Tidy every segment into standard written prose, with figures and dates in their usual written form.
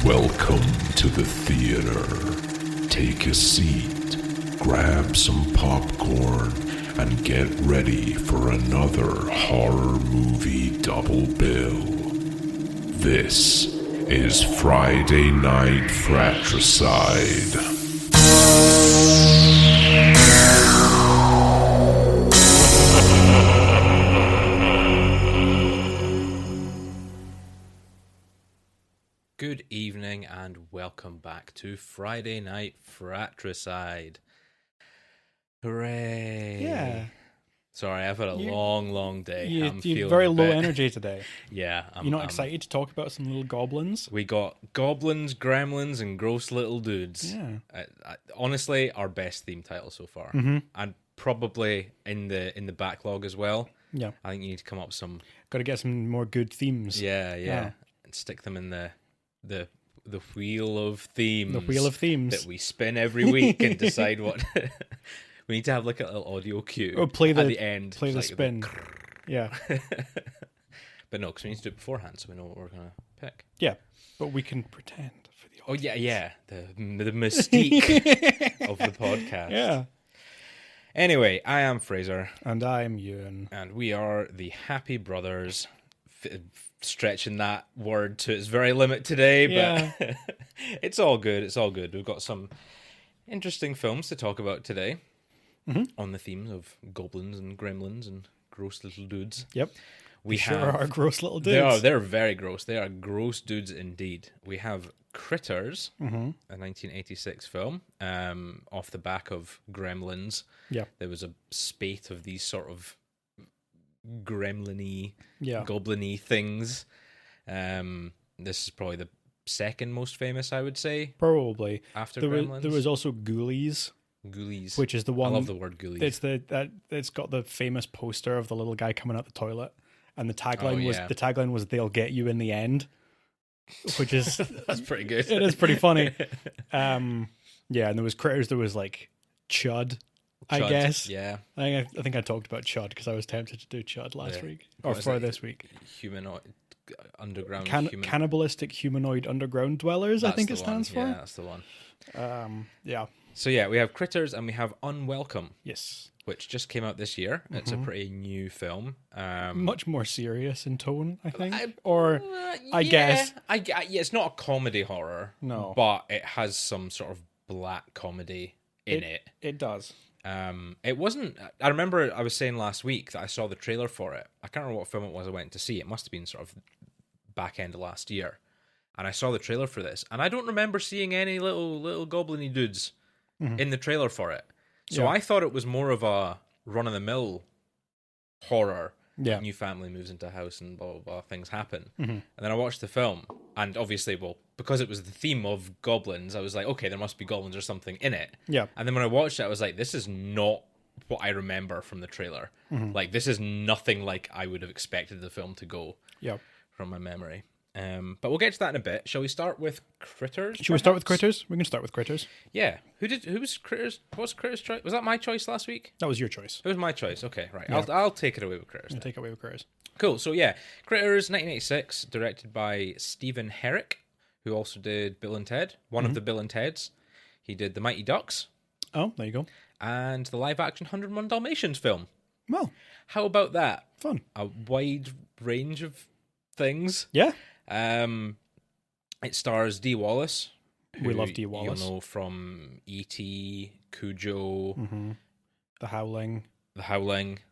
Welcome to the theater. Take a seat, grab some popcorn, and get ready for another horror movie double bill. This is Friday Night Fratricide. Good evening and welcome back to Friday Night Fratricide. Hooray! Yeah. Sorry, I've had a long day. I'm You're feeling very a low bit- energy today. Yeah. You're not excited to talk about some little goblins? We got Goblins, Gremlins, and Gross Little Dudes. Yeah. Honestly, our best theme title so far. Mm-hmm. And probably in the backlog as well. Yeah. I think you need to come up with some... Got to get some more good themes. Yeah. Yeah. And stick them in the wheel of themes. The wheel of themes. That we spin every week and decide what... We need to have like a little audio cue Or play the, at the end. Play the like spin. Yeah. But no, because we need to do it beforehand so we know what we're going to pick. Yeah. But we can pretend for the audience. Oh, yeah. The mystique of the podcast. Yeah. Anyway, I am Fraser. And I'm Ewan. And we are the Happy Brothers. Stretching that word to its very limit today, but it's all good. It's all good. We've got some interesting films to talk about today on the themes of goblins and gremlins and gross little dudes. Yep. We sure have, are gross little dudes. They're very gross. They are gross dudes indeed. We have Critters, a 1986 film, off the back of Gremlins. Yeah. There was a spate of these sort of gremlin-y, goblin-y things. This is probably the second most famous, I would say. Probably. After there Gremlins. There was also Ghoulies. Ghoulies. Which is the one... I love the word ghoulies. It's got the famous poster of the little guy coming out the toilet. And the tagline was "They'll get you in the end," which is that's pretty good. It is pretty funny. And there was Critters. There was like Chud, I guess. Yeah, I think I talked about Chud because I was tempted to do Chud last week or what for this week. Humanoid underground cannibalistic humanoid underground dwellers. That's I think it stands for. Yeah, that's the one. Yeah. So yeah, we have Critters and we have Unwelcome. Yes. Which just came out this year. It's a pretty new film. Much more serious in tone, I think. I guess. It's not a comedy horror. No. But it has some sort of black comedy in it. It does. It wasn't... I remember I was saying last week that I saw the trailer for it. I can't remember what film it was I went to see. It must have been sort of back end of last year. And I saw the trailer for this. And I don't remember seeing any little goblin-y dudes in the trailer for it. So I thought it was more of a run-of-the-mill horror. Yeah. New family moves into a house and blah, blah, blah, things happen. And then I watched the film. And obviously, because it was the theme of goblins, I was like, okay, there must be goblins or something in it. Yeah. And then when I watched it, I was like, this is not what I remember from the trailer. Like, this is nothing like I would have expected the film to go from my memory. But we'll get to that in a bit. Shall we start with Critters? Should we start with Critters? We can start with Critters. Yeah. Who was Critters? What's Critters' choice? Was that my choice last week? That was your choice. It was my choice. Okay, right. Yeah. I'll take it away with Critters. Take away with Critters. Cool. So yeah, Critters, 1986, directed by Stephen Herrick, who also did Bill and Ted. One of the Bill and Teds. He did The Mighty Ducks. Oh, there you go. And the live-action 101 Dalmatians film. Well, how about that? Fun. A wide range of things. Yeah. It stars Dee Wallace. We love Dee Wallace. You'll know from E.T., Cujo, The Howling,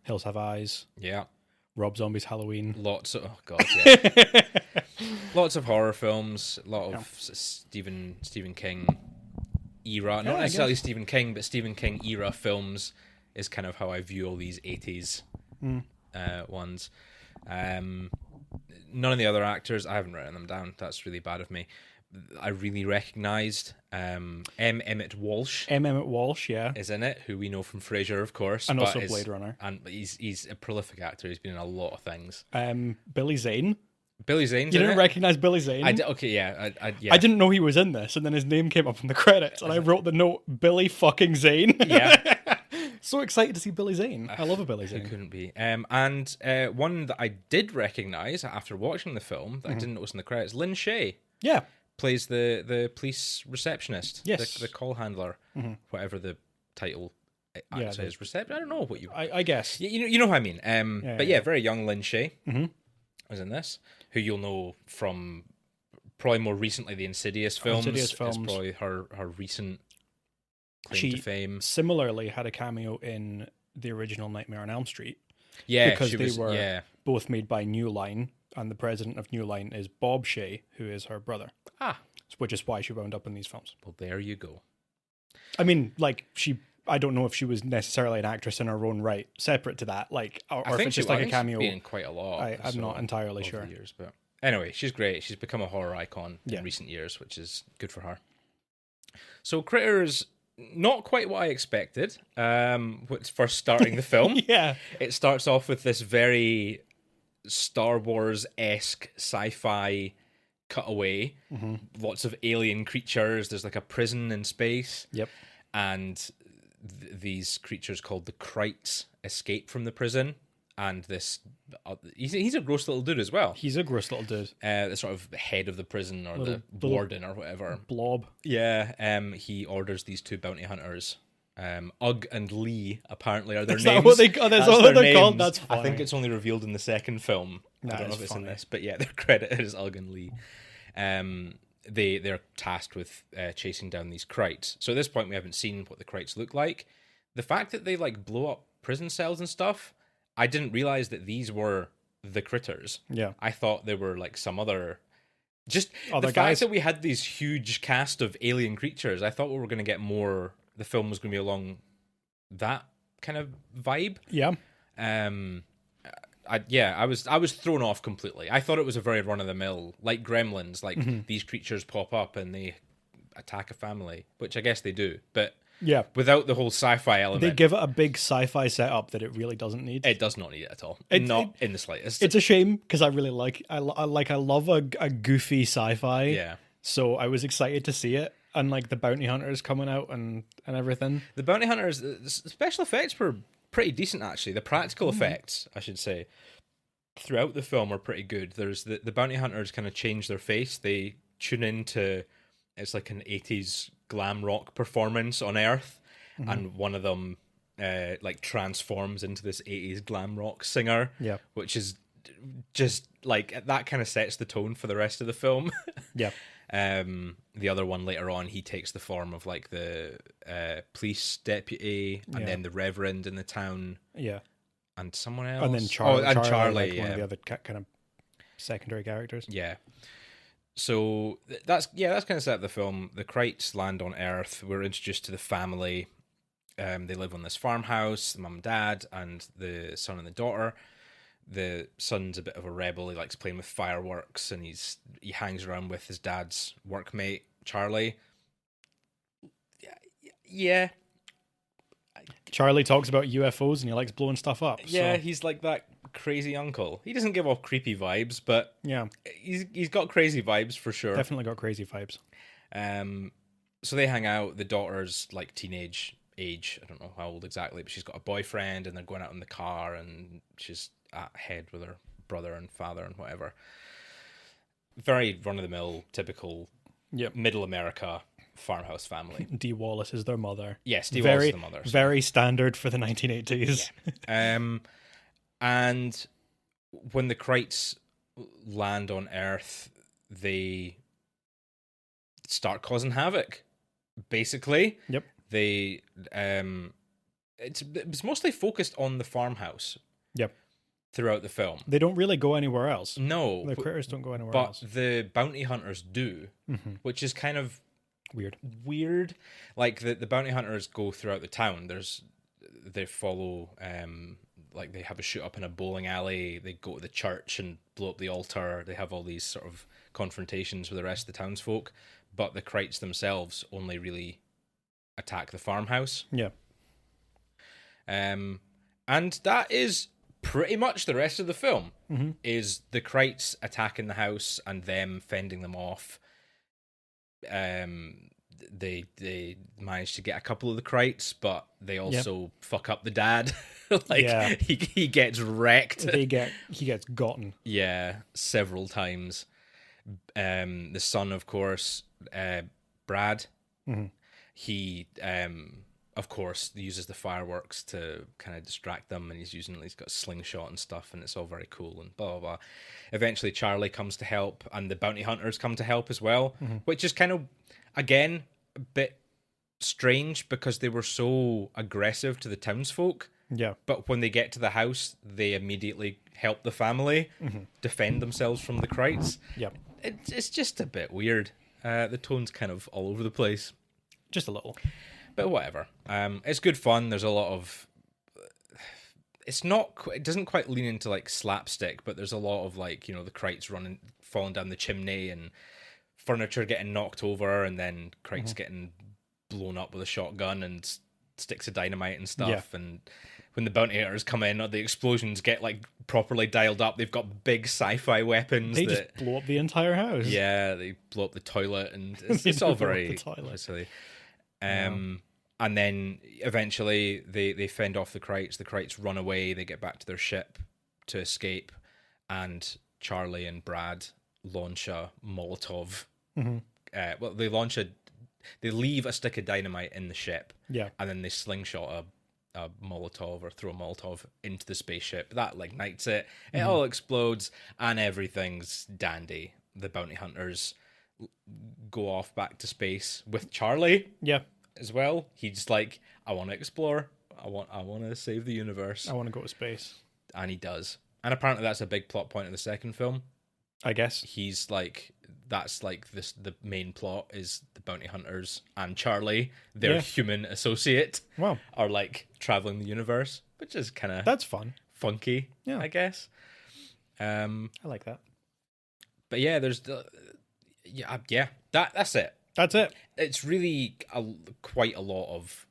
Hills Have Eyes, Rob Zombie's Halloween. Lots of lots of horror films. A lot of Stephen King era. Not necessarily Stephen King, but Stephen King era films is kind of how I view all these 80s ones. None of the other actors, I haven't written them down. That's really bad of me. I really recognised Emmett Walsh. Emmett Walsh, is in it, who we know from Frasier, of course, and also Blade Runner. And he's a prolific actor. He's been in a lot of things. Billy Zane. Billy Zane's You in didn't it? recognise Billy Zane? I didn't know he was in this, and then his name came up in the credits, and I wrote the note, Billy fucking Zane. Yeah. So excited to see Billy Zane. I love a Billy Zane. Who couldn't be? And one that I did recognise after watching the film that I didn't notice in the credits, Lynn Shay. Yeah. plays the police receptionist. Yes. The call handler, whatever the title is. Reception. I don't know what you. I guess. You know what I mean. But very young Lin Shaye was in this, who you'll know from probably more recently the Insidious films. Is probably her recent claim to fame. Similarly had a cameo in the original Nightmare on Elm Street. Yeah, because they were both made by New Line, and the president of New Line is Bob Shaye, who is her brother. Which is why she wound up in these films. Well, there you go. I mean, like, I don't know if she was necessarily an actress in her own right, separate to that, like, or if it's just like a cameo. She's been in quite a lot. I'm not entirely sure. Years, but anyway, she's great. She's become a horror icon in recent years, which is good for her. So Critters, not quite what I expected. What's first starting the film? It starts off with this very Star Wars-esque sci-fi cutaway. Lots of alien creatures. There's like a prison in space. And these creatures called the Krites escape from the prison. And this, he's a gross little dude as well. He's a gross little dude. The sort of head of the prison or the warden or whatever. Blob. Yeah. He orders these two bounty hunters. Ugg and Lee apparently are their names. Is that what they? That's what they're called. That's funny. I think it's only revealed in the second film. I don't know if it's in this, but yeah, they're credited as Ugg and Lee. They're tasked with chasing down these Krites. So at this point, we haven't seen what the Krites look like. The fact that they like blow up prison cells and stuff, I didn't realize that these were the critters. Yeah, I thought they were like some other. Just other the guys. Fact that we had these huge cast of alien creatures, I thought we were going to get more. The film was going to be along that kind of vibe. Yeah. I was thrown off completely. I thought it was a very run of the mill, like Gremlins, like these creatures pop up and they attack a family, which I guess they do, but without the whole sci-fi element. They give it a big sci-fi setup that it really doesn't need. It does not need it at all. Not in the slightest. It's a shame because I really I love a goofy sci-fi. Yeah. So I was excited to see it. And like the bounty hunters coming out and everything. The bounty hunters, the special effects were pretty decent actually. The practical effects, I should say, throughout the film are pretty good. There's the bounty hunters kind of change their face. They tune into, it's like an 80s glam rock performance on Earth, and one of them like transforms into this 80s glam rock singer, which is just like that kind of sets the tone for the rest of the film. The other one later on, he takes the form of like the police deputy, and then the reverend in the town, and someone else, and then Charlie, like one of the other kind of secondary characters. Yeah. So that's kind of set up the film. The Krites land on Earth. We're introduced to the family. They live on this farmhouse. The mum and dad, and the son and the daughter. The son's a bit of a rebel. He likes playing with fireworks, and he hangs around with his dad's workmate, Charlie. Yeah. Charlie talks about UFOs, and he likes blowing stuff up. Yeah, so. He's like that crazy uncle. He doesn't give off creepy vibes, but he's got crazy vibes for sure. Definitely got crazy vibes. So they hang out. The daughter's like teenage age. I don't know how old exactly, but she's got a boyfriend, and they're going out in the car, and she's ahead with her brother and father and whatever. Very run-of-the-mill, typical middle America farmhouse family. Dee Wallace is their mother. Yes, Dee Wallace is the mother. Very standard for the 1980s. Yeah. And when the Krites land on Earth, they start causing havoc, basically. Yep. They it's mostly focused on the farmhouse. Yep. Throughout the film, they don't really go anywhere else. No, the critters don't go anywhere else. But the bounty hunters do, which is kind of weird. Like the bounty hunters go throughout the town. They follow, like they have a shoot up in a bowling alley. They go to the church and blow up the altar. They have all these sort of confrontations with the rest of the townsfolk. But the Krites themselves only really attack the farmhouse. Yeah. And that is pretty much the rest of the film, is the Krites attacking the house and them fending them off. They manage to get a couple of the Krites, but they also fuck up the dad. He gets wrecked. He gets gotten. Yeah, several times. The son, of course, Brad. Mm-hmm. He, of course, uses the fireworks to kind of distract them, and he's got a slingshot and stuff, and it's all very cool and blah blah blah. Eventually, Charlie comes to help, and the bounty hunters come to help as well, which is kind of, again, a bit strange because they were so aggressive to the townsfolk. Yeah. But when they get to the house, they immediately help the family defend themselves from the Krites. Yeah. It's just a bit weird. The tone's kind of all over the place. Just a little. But whatever. It's good fun. There's a lot of... It doesn't quite lean into like slapstick, but there's a lot of like, the Krites falling down the chimney and furniture getting knocked over, and then Krites getting blown up with a shotgun and sticks of dynamite and stuff. Yeah. And when the bounty hunters come in, the explosions get like properly dialed up. They've got big sci-fi weapons. They just blow up the entire house. Yeah, they blow up the toilet, and it's all very silly. And then eventually they fend off the Krites. The Krites run away. They get back to their ship to escape, and Charlie and Brad launch a Molotov. They leave a stick of dynamite in the ship. Yeah. And then they slingshot a Molotov or throw a Molotov into the spaceship. That ignites it. It all explodes, and everything's dandy. The bounty hunters go off back to space with Charlie. Yeah. As well. He's like, I want to explore. I want to save the universe. I want to go to space. And he does. And apparently that's a big plot point of the second film. I guess. He's like, that's like this. The main plot is the bounty hunters and Charlie, their human associate, are like traveling the universe, which is kind of... That's fun. Funky, I guess. I like that. But yeah, there's the... Yeah, that's it. That's it. It's really quite a lot of...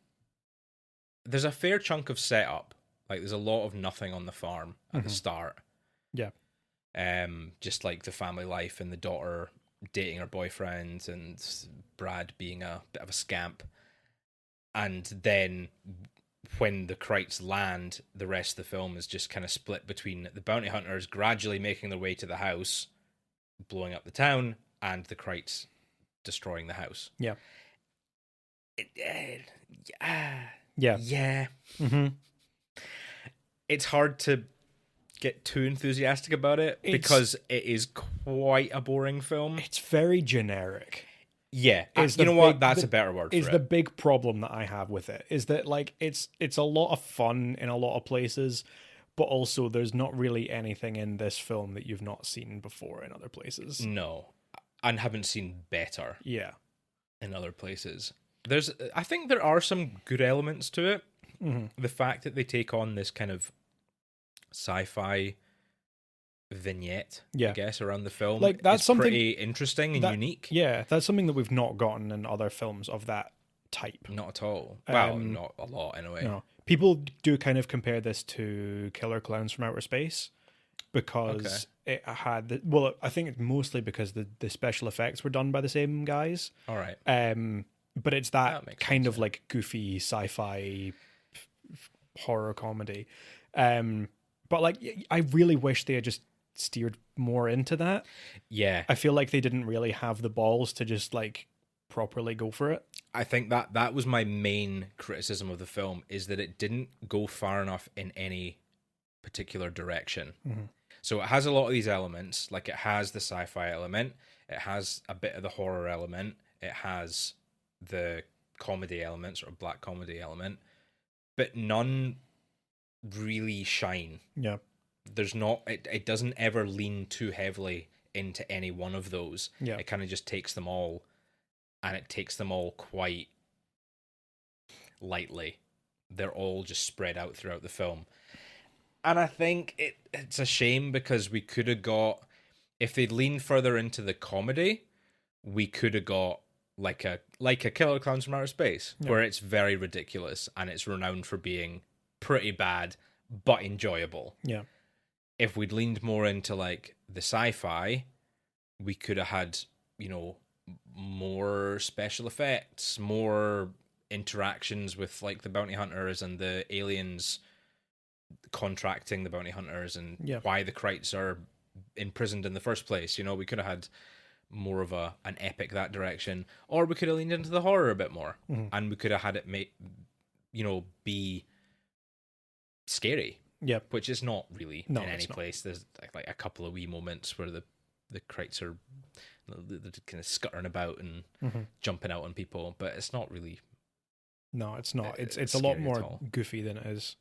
There's a fair chunk of setup. Like, there's a lot of nothing on the farm at the start. Yeah. Just like the family life and the daughter dating her boyfriend and Brad being a bit of a scamp. And then when the Krites land, the rest of the film is just kind of split between the bounty hunters gradually making their way to the house, blowing up the town, and the Krites destroying the house. Yeah. Yeah. It's hard to get too enthusiastic about it because it is quite a boring film. It's very generic. Yeah, you know what? That's a better word for it. Is the big problem that I have with it is that like it's a lot of fun in a lot of places, but also there's not really anything in this film that you've not seen before in other places. No, and haven't seen better. Yeah. In other places. I think there are some good elements to it. The fact that they take on this kind of sci-fi vignette, I guess, around the film, like that's something pretty interesting and unique. Yeah, that's something that we've not gotten in other films of that type. Not at all. Well, not a lot anyway. No. People do kind of compare this to Killer Clowns from Outer Space because it had I think it's mostly because the special effects were done by the same guys. All right. But it's that kind of like goofy sci-fi horror comedy. But like I really wish they had just steered more into that. Yeah. I feel like they didn't really have the balls to just like properly go for it. I think that was my main criticism of the film, is that it didn't go far enough in any particular direction. So it has a lot of these elements, like it has the sci-fi element, it has a bit of the horror element, it has the comedy elements or black comedy element, but none really shine. Yeah. There's not, it doesn't ever lean too heavily into any one of those. Yeah. It kind of just takes them all, and it takes them all quite lightly. They're all just spread out throughout the film. And I think it's a shame because we could have got, if they'd leaned further into the comedy, we could have got like a Killer Clowns from Outer Space, where it's very ridiculous and it's renowned for being pretty bad but enjoyable. Yeah. If we'd leaned more into like the sci-fi, we could have had, more special effects, more interactions with like the bounty hunters and the aliens contracting the bounty hunters, and why the Krites are imprisoned in the first place. We could have had more of an epic that direction, or we could have leaned into the horror a bit more, Mm-hmm. and we could have had it be scary. Yep. Which is not really No, in any it's not. place. There's like a couple of wee moments where the Krites are they're kind of scuttering about and Mm-hmm. jumping out on people, but it's not really. No, it's not. It's a lot scary at more all. goofy than it is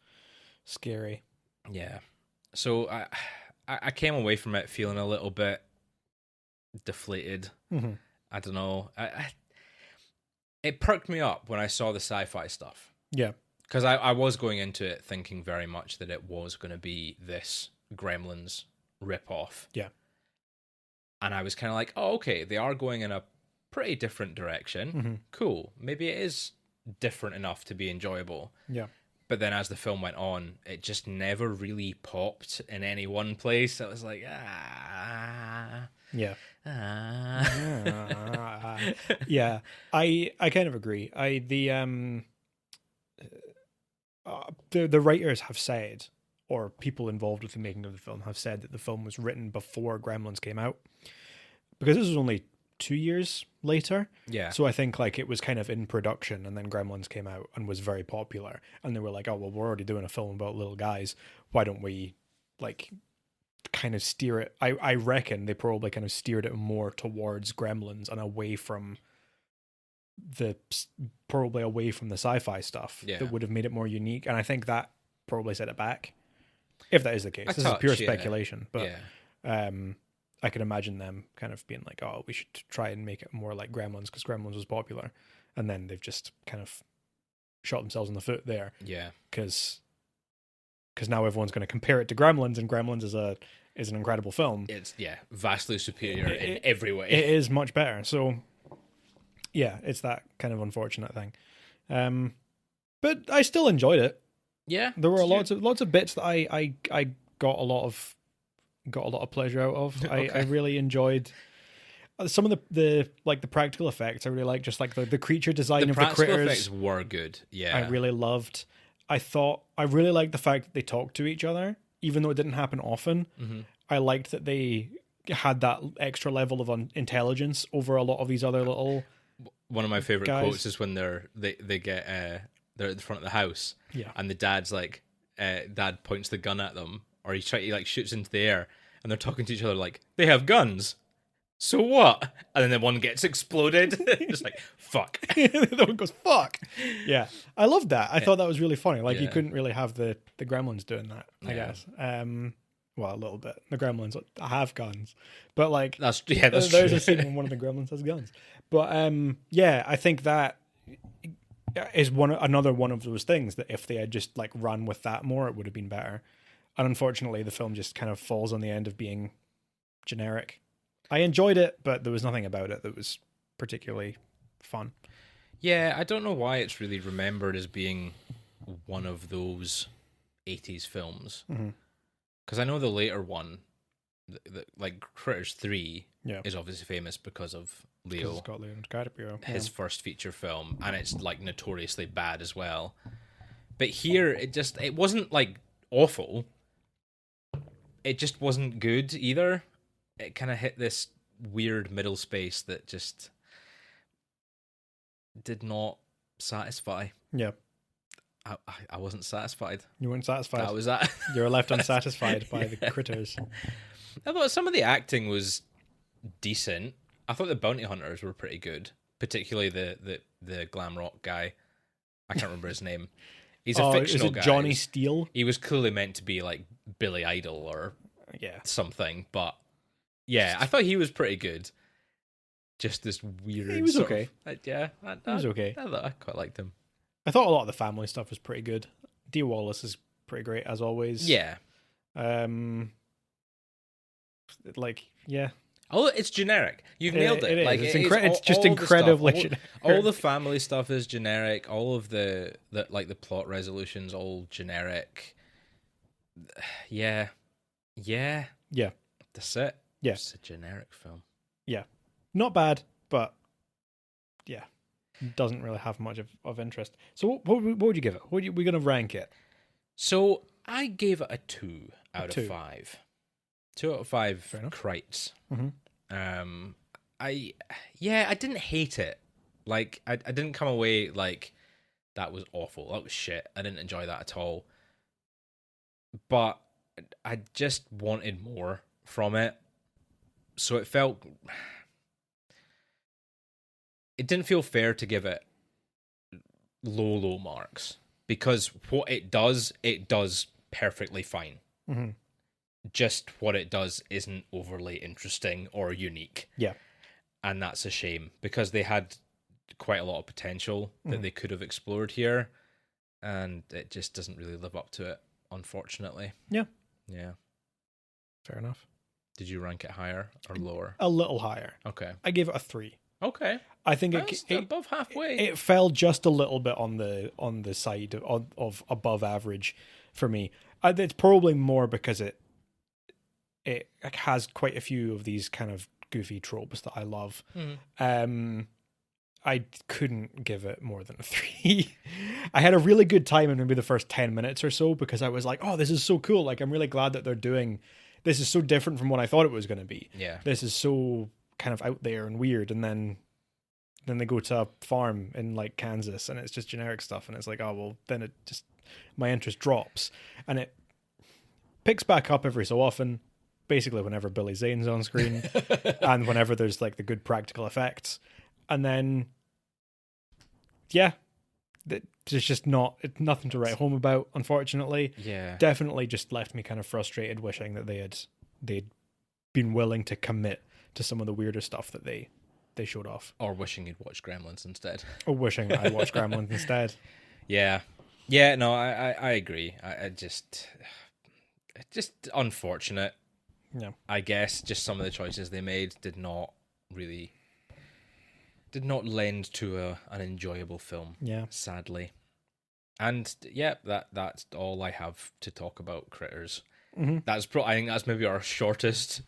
scary. Yeah. So I came away from it feeling a little bit deflated. Mm-hmm. I don't know. It perked me up when I saw the sci-fi stuff. Yeah. Because I was going into it thinking very much that it was going to be this Gremlins ripoff. Yeah. And I was kind of like, oh, okay, they are going in a pretty different direction. Mm-hmm. Cool. Maybe it is different enough to be enjoyable. Yeah. But then as the film went on, it just never really popped in any one place. I was like, Yeah. ah. Yeah. I kind of agree. The writers have said, or people involved with the making of the film have said, that the film was written before Gremlins came out, because this was only 2 years later. Yeah. So I think like it was kind of in production, and then Gremlins came out and was very popular, and they were like, oh well, we're already doing a film about little guys, why don't we like kind of steer it? I reckon they probably kind of steered it more towards Gremlins and away from the sci-fi stuff. Yeah. That would have made it more unique, and I think that probably set it back, if that is the case. This is touch, pure yeah. speculation, but Yeah. I can imagine them kind of being like, oh, we should try and make it more like Gremlins because Gremlins was popular, and then they've just kind of shot themselves in the foot there. Yeah. Because now everyone's going to compare it to Gremlins, and Gremlins is an incredible film. It's vastly superior in every way. It is much better. So yeah, it's that kind of unfortunate thing. But I still enjoyed it. Yeah. There were lots of bits that I got a lot of pleasure out of. Okay. I really enjoyed some of the practical effects. I really like just like the creature design of the practical critters. effects were good. Yeah. I really loved. I really liked the fact that they talked to each other, even though it didn't happen often. Mm-hmm. I liked that they had that extra level of intelligence over a lot of these other little. One of my favorite guys. quotes is when they get they're at the front of the house, Yeah. and the dad's like, dad points the gun at them, or he like shoots into the air, and they're talking to each other like, they have guns. So what? And then the one gets exploded. Just like, fuck. The other one goes, fuck. Yeah. I loved that. I thought that was really funny. Like, you Yeah. couldn't really have the Gremlins doing that, I Yeah. guess. Well, a little bit. The Gremlins have guns. But, like, That's there's true. a scene when one of the Gremlins has guns. But, yeah, I think that is another one of those things that if they had just, like, run with that more, it would have been better. And unfortunately, the film just kind of falls on the end of being generic. I enjoyed it, but there was nothing about it that was particularly fun. Yeah, I don't know why it's really remembered as being one of those 80s films. Because I know the later one, like Critters 3, Yeah. is obviously famous because of 'Cause Leo, it's got Leonardo DiCaprio. his first feature film, and it's like notoriously bad as well. But here, it wasn't like awful. It just wasn't good either. It kind of hit this weird middle space that just did not satisfy. Yeah. I wasn't satisfied. You weren't satisfied. That was that. You were left unsatisfied by the critters. I thought some of the acting was decent. I thought the bounty hunters were pretty good, particularly the glam rock guy. I can't remember his name. He's a fictional guy. Johnny Steele? He was clearly meant to be like Billy Idol or Yeah. something, but yeah, I thought he was pretty good. Just this weird. He was sort okay. Of, yeah, He was okay. I quite liked him. I thought a lot of the family stuff was pretty good. Dee Wallace is pretty great as always. Yeah. Like, yeah. Oh, it's generic. You've nailed it. It is. Like It's just all the incredibly stuff. All the family stuff is generic. All of the plot resolutions all generic. Yeah. Yeah. That's it. Yeah. It's a generic film. Yeah. Not bad, but yeah. Doesn't really have much of interest. So what would you give it? We're going to rank it. So I gave it a 2 out two. of 5. 2 out of 5 Fair enough. Krites. Mm-hmm. I didn't hate it. Like, I didn't come away like that was awful. That was shit. I didn't enjoy that at all. But I just wanted more from it. So it didn't feel fair to give it low marks, because what it does perfectly fine. Mm-hmm. Just what it does isn't overly interesting or unique. Yeah. And that's a shame, because they had quite a lot of potential that they could have explored here, and it just doesn't really live up to it, unfortunately. Yeah. Yeah. Fair enough. Did you rank it higher or lower? A little higher. Okay. I gave it a 3. Okay. I think That's above halfway. It fell just a little bit on the side of above average for me. It's probably more because it has quite a few of these kind of goofy tropes that I love. I couldn't give it more than a 3. I had a really good time in maybe the first 10 minutes or so, because I was like, oh, this is so cool. Like, I'm really glad that they're doing this. Is so different from what I thought it was going to be. Yeah. This is so kind of out there and weird. And then they go to a farm in like Kansas and it's just generic stuff. And it's like, oh, well, then my interest drops, and it picks back up every so often, basically whenever Billy Zane's on screen and whenever there's like the good practical effects. And then, yeah, there's just nothing to write home about, unfortunately. Yeah. Definitely just left me kind of frustrated, wishing that they'd been willing to commit to some of the weirder stuff that they showed off. Or wishing you'd watched Gremlins instead. Or wishing I watched Gremlins instead. Yeah. Yeah, no, I agree. It's just unfortunate. Yeah. I guess just some of the choices they made did not lend to an enjoyable film. Yeah. Sadly. And yeah, that's all I have to talk about Critters. Mm-hmm. I think that's maybe our shortest.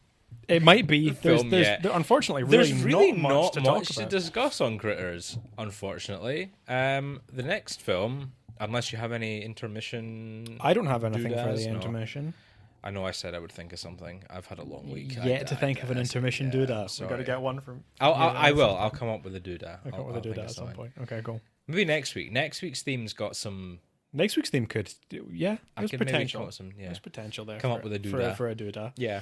It might be. There's unfortunately there's really not much to discuss on Critters, unfortunately. The next film, unless you have any intermission. I don't have anything for doodads, the no. intermission. I know I said I would think of something. I've had a long week. Yet to think of an intermission doodah. Sorry. We've got to get one from... I will. I'll come up with a doodah. I'll come up with a doodah at some point. Okay, cool. Maybe next week. Next week's theme's got some... Next week's theme could... Yeah, there's potential. There's potential there. Come up with a doodah. For a doodah. Yeah.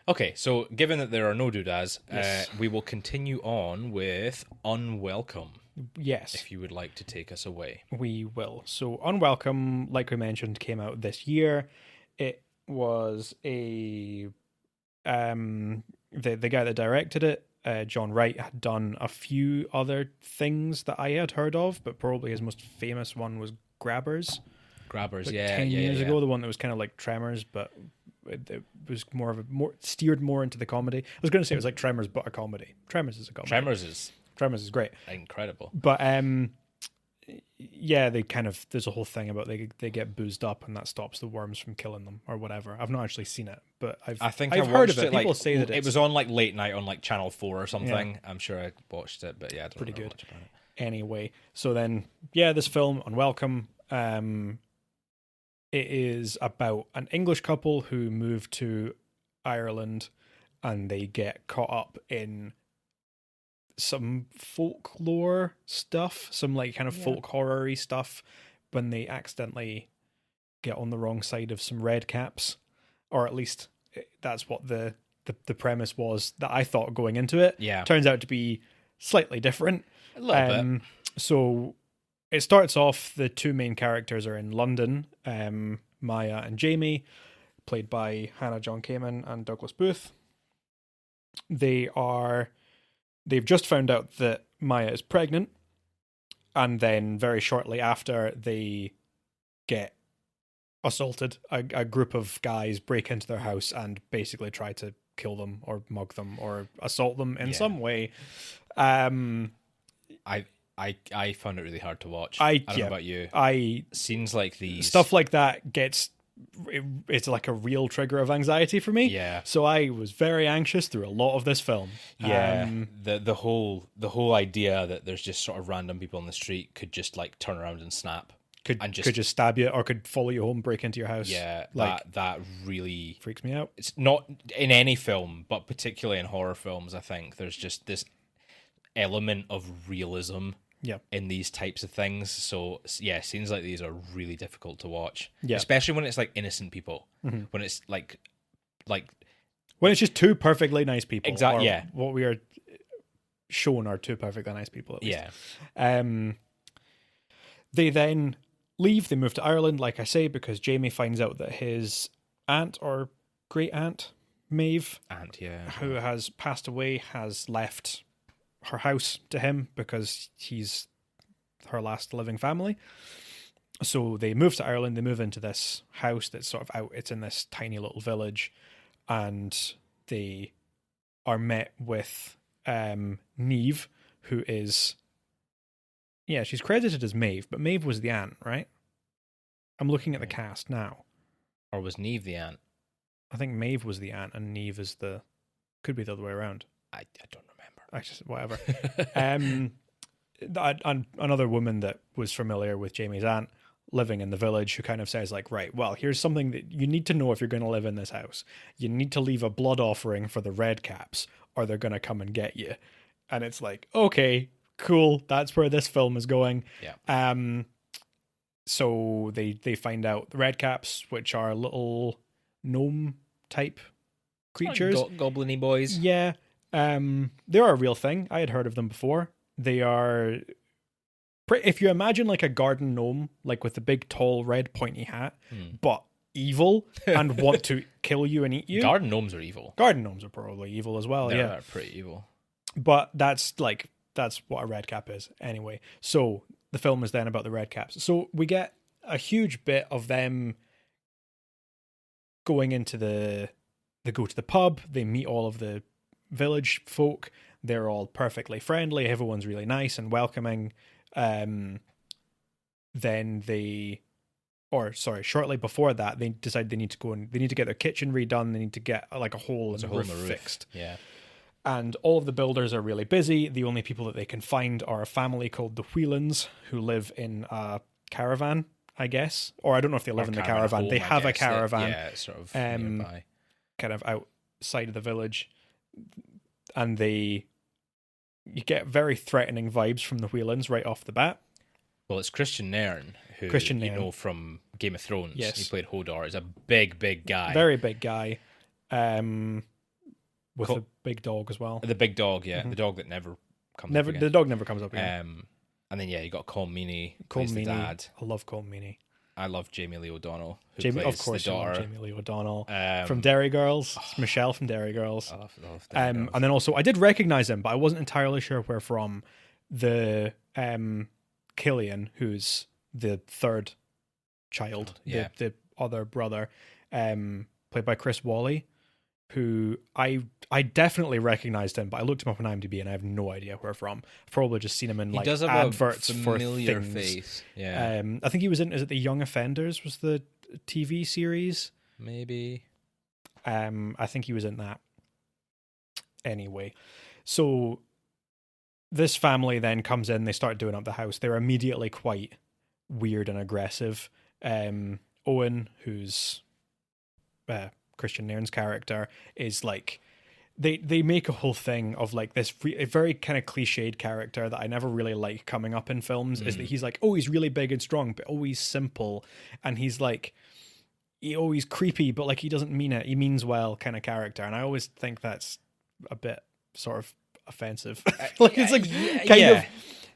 Okay, so given that there are no doodahs, Yes. we will continue on with Unwelcome. Yes. If you would like to take us away. We will. So Unwelcome, like we mentioned, came out this year. It was the guy that directed it, John Wright, had done a few other things that I had heard of, but probably his most famous one was Grabbers. Grabbers, like yeah. 10 years ago, the one that was kind of like Tremors, but it was steered more into the comedy. I was going to say it was like Tremors, but a comedy. Tremors is a comedy. Tremors is great. Incredible. But yeah, there's a whole thing about they get boozed up and that stops the worms from killing them or whatever. I've not actually seen it, but I've heard of it. People say that it was on like late night on like Channel 4 or something. Yeah. I'm sure I watched it, but yeah, I don't pretty know good. much about it. Anyway, so then this film Unwelcome, it is about an English couple who move to Ireland and they get caught up in some folklore stuff, some like kind of folk horror-y stuff, when they accidentally get on the wrong side of some redcaps, or at least that's what the premise was that I thought going into it. Yeah, turns out to be slightly different. A little bit. So it starts off, the two main characters are in London, Maya and Jamie, played by Hannah John-Kamen and Douglas Booth. They've just found out that Maya is pregnant, and then very shortly after, they get assaulted. A group of guys break into their house and basically try to kill them or mug them or assault them in some way. I found it really hard to watch. I don't know about you. Scenes like these, stuff like that it's like a real trigger of anxiety for me. Yeah. So I was very anxious through a lot of this film. Yeah. The whole idea that there's just sort of random people on the street could just like turn around and snap. could just stab you or could follow you home, break into your house. Yeah, like that really freaks me out. It's not in any film, but particularly in horror films, I think there's just this element of realism in these types of things. So yeah, scenes like these are really difficult to watch. Yeah. Especially when it's like innocent people. When it's like when it's just two perfectly nice people. Exactly. Yeah. What we are shown are two perfectly nice people at least. Yeah. They then leave, they move to Ireland, like I say, because Jamie finds out that his aunt or great aunt, Maeve, who has passed away, has left her house to him because he's her last living family. So they move to Ireland, they move into this house that's sort of out, it's in this tiny little village, and they are met with Niamh, who is, she's credited as Maeve, but Maeve was the aunt, right? I'm looking at the cast now. Or was Niamh the aunt? I think Maeve was the aunt and Niamh is could be the other way around. I don't remember. I just, whatever. Another woman that was familiar with Jamie's aunt living in the village who kind of says like, right, well, here's something that you need to know if you're going to live in this house. You need to leave a blood offering for the Redcaps or they're going to come and get you. And it's like, okay, cool. That's where this film is going. Yeah. So they find out the Redcaps, which are little gnome type creatures. Goblin-y boys. Yeah. They're a real thing. I had heard of them before. They are, if you imagine like a garden gnome, like with the big tall red pointy hat, but evil and want to kill you and eat you. Garden gnomes are evil. Garden gnomes are probably evil as well. They're pretty evil. But that's what a Redcap is anyway. So the film is then about the Redcaps. So we get a huge bit of them going into they go to the pub, they meet all of the village folk, they're all perfectly friendly, everyone's really nice and welcoming. Then shortly before that, they decide they need to go and they need to get their kitchen redone, they need to get like a hole in the roof fixed. Yeah. And all of the builders are really busy. The only people that they can find are a family called the Whelans, who live in a caravan, I guess. Or I don't know if they live in the caravan. Home, they have a caravan. It's sort of nearby. Kind of outside of the village. And you get very threatening vibes from the Whelans right off the bat. Well, it's Christian Nairn, who you know from Game of Thrones. Yes. He played Hodor. He's a big, big guy. Very big guy. With a big dog as well. The big dog, yeah. Mm-hmm. The dog that never comes up again. The dog never comes up again. And then, you got Colm Meaney, plays the dad. I love Colm Meaney. I love Jamie Lee O'Donnell, who plays of course, the daughter. Jamie Lee O'Donnell. From Derry Girls. It's Michelle from Derry Girls. I love Derry Girls. And then also, I did recognize him, but I wasn't entirely sure where from. The Killian, who's the third child, the other brother, played by Chris Wally, who I definitely recognized him, but I looked him up on IMDb and I have no idea where from. I've probably just seen him in like adverts for things. Face. Yeah. I think he was in, is it The Young Offenders was the TV series? Maybe. I think he was in that. Anyway, so this family then comes in, they start doing up the house. They're immediately quite weird and aggressive. Owen, who's Christian Nairn's character, is like, they make a whole thing of like this a very kind of cliched character that I never really like coming up in films, is that he's like, oh, he's really big and strong, but always simple. And he's like, he's creepy, but like he doesn't mean it. He means well kind of character. And I always think that's a bit sort of offensive. Like it's like kind of,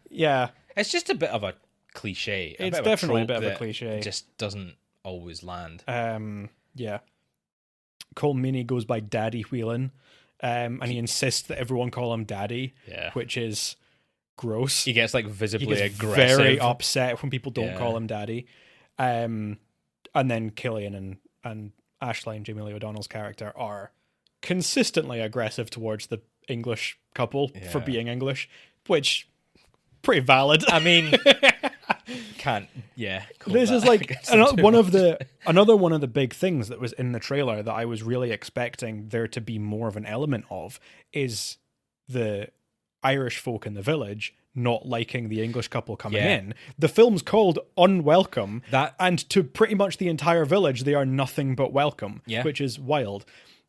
yeah. It's just a bit of a cliche. It's definitely a bit of a cliche. It just doesn't always land. Yeah. Colm Meaney goes by Daddy Whelan, and he insists that everyone call him Daddy, which is gross. He gets like visibly aggressive, very upset when people don't call him Daddy. And then Killian and Aisling and Jamie Lee O'Donnell's character are consistently aggressive towards the English couple for being English, which pretty valid. I mean, this is like another one of the big things that was in the trailer that I was really expecting there to be more of an element of is the Irish folk in the village not liking the English couple coming in. The film's called Unwelcome, and to pretty much the entire village, they are nothing but welcome, which is wild.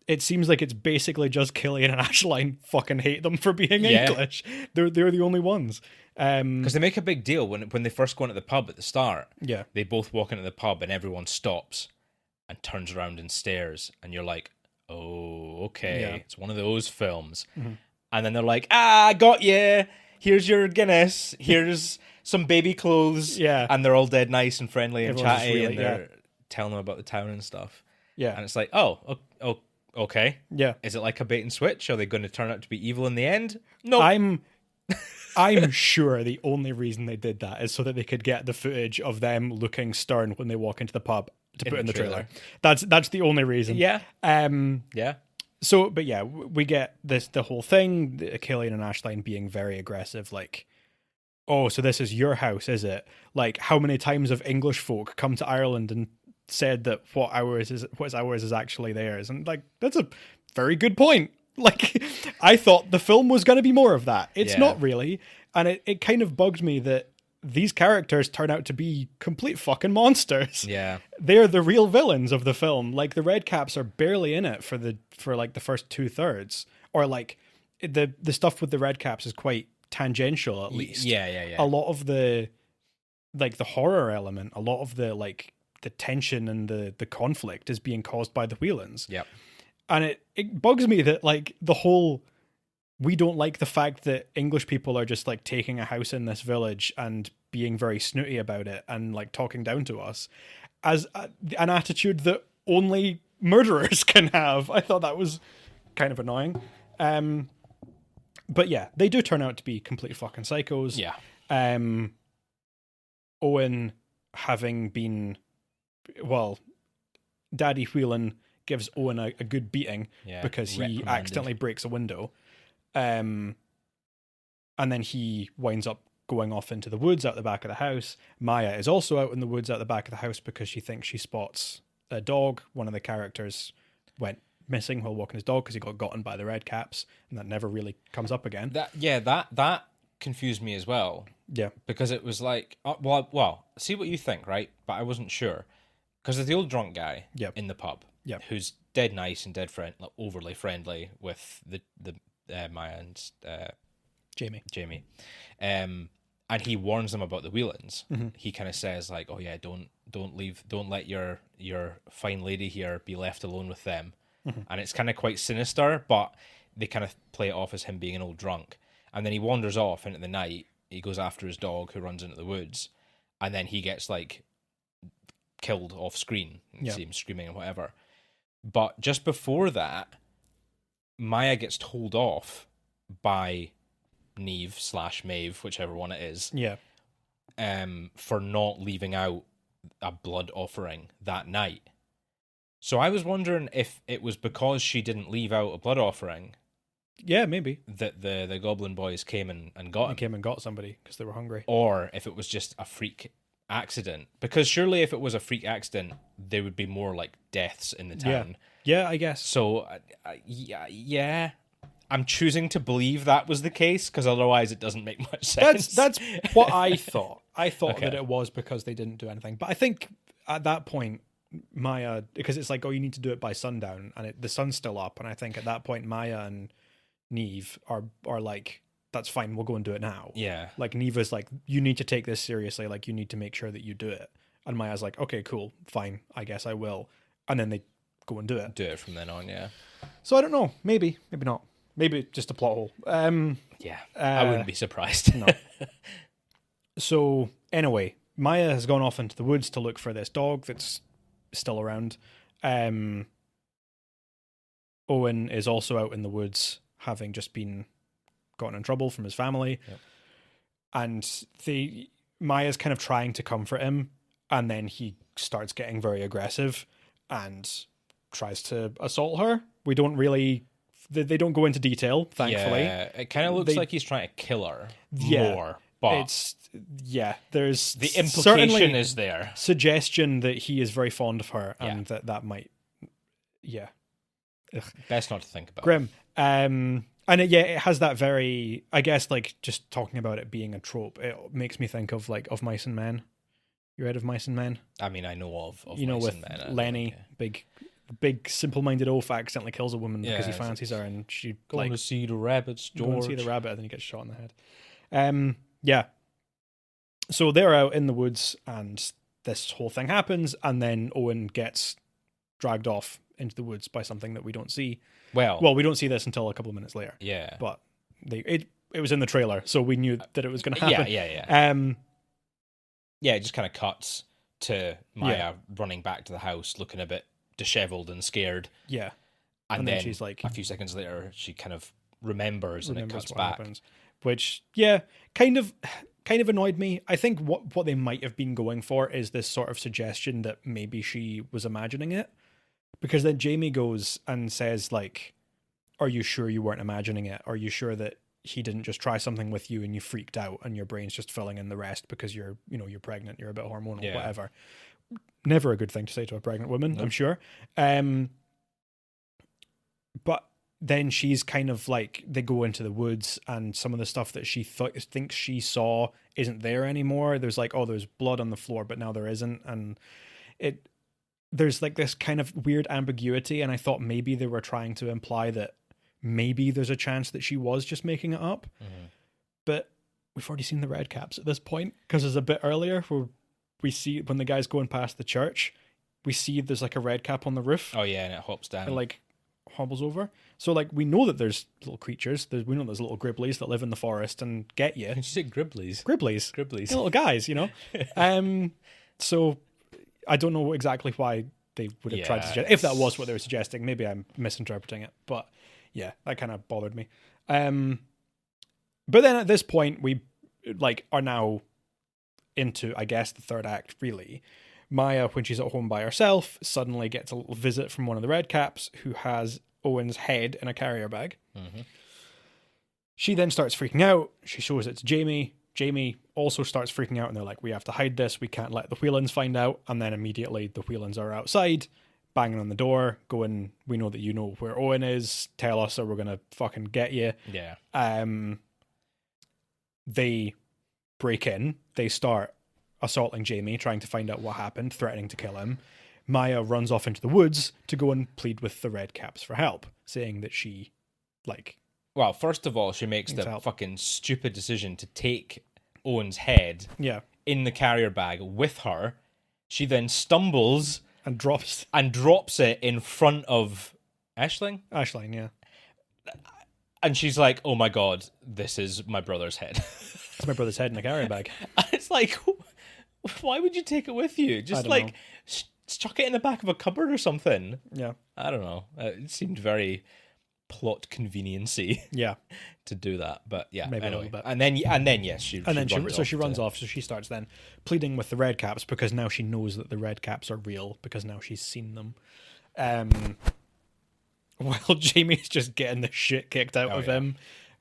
It seems like it's basically just Killian and Aisling fucking hate them for being English. They're the only ones. Because they make a big deal when they first go into the pub at the start. Yeah. They both walk into the pub and everyone stops and turns around and stares. And you're like, oh, okay. Yeah. It's one of those films. Mm-hmm. And then they're like, I got you. Here's your Guinness. Here's some baby clothes. Yeah. And they're all dead nice and friendly and Everyone's chatty. really, and they're telling them about the town and stuff. Yeah. And it's like, oh, okay. Yeah. Is it like a bait and switch? Are they going to turn out to be evil in the end? No. I'm sure the only reason they did that is so that they could get the footage of them looking stern when they walk into the pub to put in the trailer. That's the only reason. Yeah. Yeah. So, but yeah, we get the whole thing, Killian and Aisling being very aggressive, like, oh, so this is your house, is it? Like, how many times have English folk come to Ireland and said that what's ours is actually theirs? And like, that's a very good point. Like, I thought the film was going to be more of that. It's not really. And it kind of bugged me that these characters turn out to be complete fucking monsters. Yeah. They're the real villains of the film. Like, the Redcaps are barely in it for like the first 2/3. Or like, the stuff with the Redcaps is quite tangential, at least. Yeah. A lot of the, like, the horror element, a lot of the, like, the tension and the conflict is being caused by the Whelans. Yep. And it bugs me that, like, the whole, we don't like the fact that English people are just, like, taking a house in this village and being very snooty about it and, like, talking down to us as an attitude that only murderers can have. I thought that was kind of annoying. But yeah, they do turn out to be complete fucking psychos. Yeah. Owen, having been, well, Daddy Whelan gives Owen a good beating because he accidentally breaks a window. And then he winds up going off into the woods out the back of the house. Maya is also out in the woods out the back of the house because she thinks she spots a dog. One of the characters went missing while walking his dog because he got gotten by the Redcaps, and that never really comes up again. That confused me as well. Yeah. Because it was like, well, see what you think, right? But I wasn't sure. Because there's the old drunk guy in the pub who's dead nice and dead like overly friendly with the Maya and Jamie. And he warns them about the Whelans. Mm-hmm. He kind of says like, oh yeah, don't leave, don't let your fine lady here be left alone with them. Mm-hmm. And it's kind of quite sinister, but they kind of play it off as him being an old drunk. And then he wanders off into the night. He goes after his dog who runs into the woods, and then he gets like killed off screen. You see him screaming and whatever. But just before that, Maya gets told off by Neve/Maeve, whichever one it is. Yeah. For not leaving out a blood offering that night. So I was wondering if it was because she didn't leave out a blood offering. Yeah, maybe. That the Goblin boys came and got him. They came and got somebody because they were hungry. Or if it was just a freak accident. Because surely if it was a freak accident, there would be more like deaths in the town. Yeah, I guess. So, yeah. I'm choosing to believe that was the case, because otherwise it doesn't make much sense. That's what I thought. I thought that it was because they didn't do anything. But I think at that point, Maya, because it's like, oh, you need to do it by sundown, and the sun's still up, and I think at that point Maya and Neve are like, that's fine, we'll go and do it now. Yeah. Like, Neve is like, you need to take this seriously, like, you need to make sure that you do it. And Maya's like, okay, cool, fine, I guess I will. And then they go and do it. Do it from then on, yeah. So I don't know, maybe not. Maybe just a plot hole. Yeah, I wouldn't be surprised. No. So, anyway, Maya has gone off into the woods to look for this dog that's still around. Owen is also out in the woods, having just been gotten in trouble from his family. Yep. And Maya's kind of trying to comfort him, and then he starts getting very aggressive and tries to assault her. We don't really... They don't go into detail, thankfully. Yeah, it kind of looks like he's trying to kill her more. But there's the implication is there. Suggestion that he is very fond of her, and that might, Ugh. Best not to think about. Grim. And it has that very, I guess, like, just talking about it being a trope, it makes me think of, like, of Mice and Men. You read of Mice and Men? I mean, I know of you know, Mice with and Men. Lenny, big simple-minded oaf accidentally kills a woman because he Yeah, fancies her, and she going to see the rabbits, George. Go and see the rabbit, and then he gets shot in the head. Yeah. So they're out in the woods, and this whole thing happens, and then Owen gets dragged off into the woods by something that we don't see. Well, we don't see this until a couple of minutes later. Yeah. But it was in the trailer, so we knew that it was going to happen. Yeah. Yeah, it just kind of cuts to Maya running back to the house, looking a bit disheveled and scared. Yeah. And then she's like, a few seconds later, she kind of remembers and it cuts back. Happens. Which, kind of annoyed me. I think what they might have been going for is this sort of suggestion that maybe she was imagining it. Because then Jamie goes and says, like, are you sure you weren't imagining it? Are you sure that he didn't just try something with you and you freaked out and your brain's just filling in the rest because you're pregnant, you're a bit hormonal, whatever. Never a good thing to say to a pregnant woman, I'm sure. But then she's kind of like, they go into the woods and some of the stuff that she thinks she saw isn't there anymore. There's like, there's blood on the floor, but now there isn't. And there's like this kind of weird ambiguity. And I thought maybe they were trying to imply that maybe there's a chance that she was just making it up. Mm-hmm. But we've already seen the Redcaps at this point, because there's a bit earlier where we see when the guy's going past the church, we see there's like a red cap on the roof. Oh yeah, and it hops down. It like hobbles over. So like we know that there's little creatures. We know there's little Gribblies that live in the forest and get you. Did you say Gribblies? Gribblies. Gribblies. Little guys, you know. So I don't know exactly why they would have tried to suggest. If that was what they were suggesting, maybe I'm misinterpreting it. But yeah, that kind of bothered me. But then at this point, we like are now into, I guess, the third act, really. Maya, when she's at home by herself, suddenly gets a little visit from one of the Redcaps who has Owen's head in a carrier bag. Mm-hmm. She then starts freaking out. She shows it to Jamie. Jamie also starts freaking out, and they're like, we have to hide this. We can't let the Whelans find out. And then immediately the Whelans are outside, banging on the door, going, we know that you know where Owen is. Tell us or we're going to fucking get you. Yeah. They break in. They start assaulting Jamie, trying to find out what happened, threatening to kill him. Maya runs off into the woods to go and plead with the Redcaps for help, saying that she, like... Well, first of all, she makes the fucking stupid decision to take Owen's head in the carrier bag with her. She then stumbles... And drops it in front of Aisling? Aisling, yeah. And she's like, oh my god, this is my brother's head. It's my brother's head in a carrier bag. And it's like, why would you take it with you? Just like, chuck it in the back of a cupboard or something. Yeah. I don't know. It seemed very plot conveniency. Yeah. To do that. But yeah, maybe anyway. A little bit. And then yes, she runs off. So she starts then pleading with the Redcaps because now she knows that the Redcaps are real because now she's seen them. While Jamie's just getting the shit kicked out of him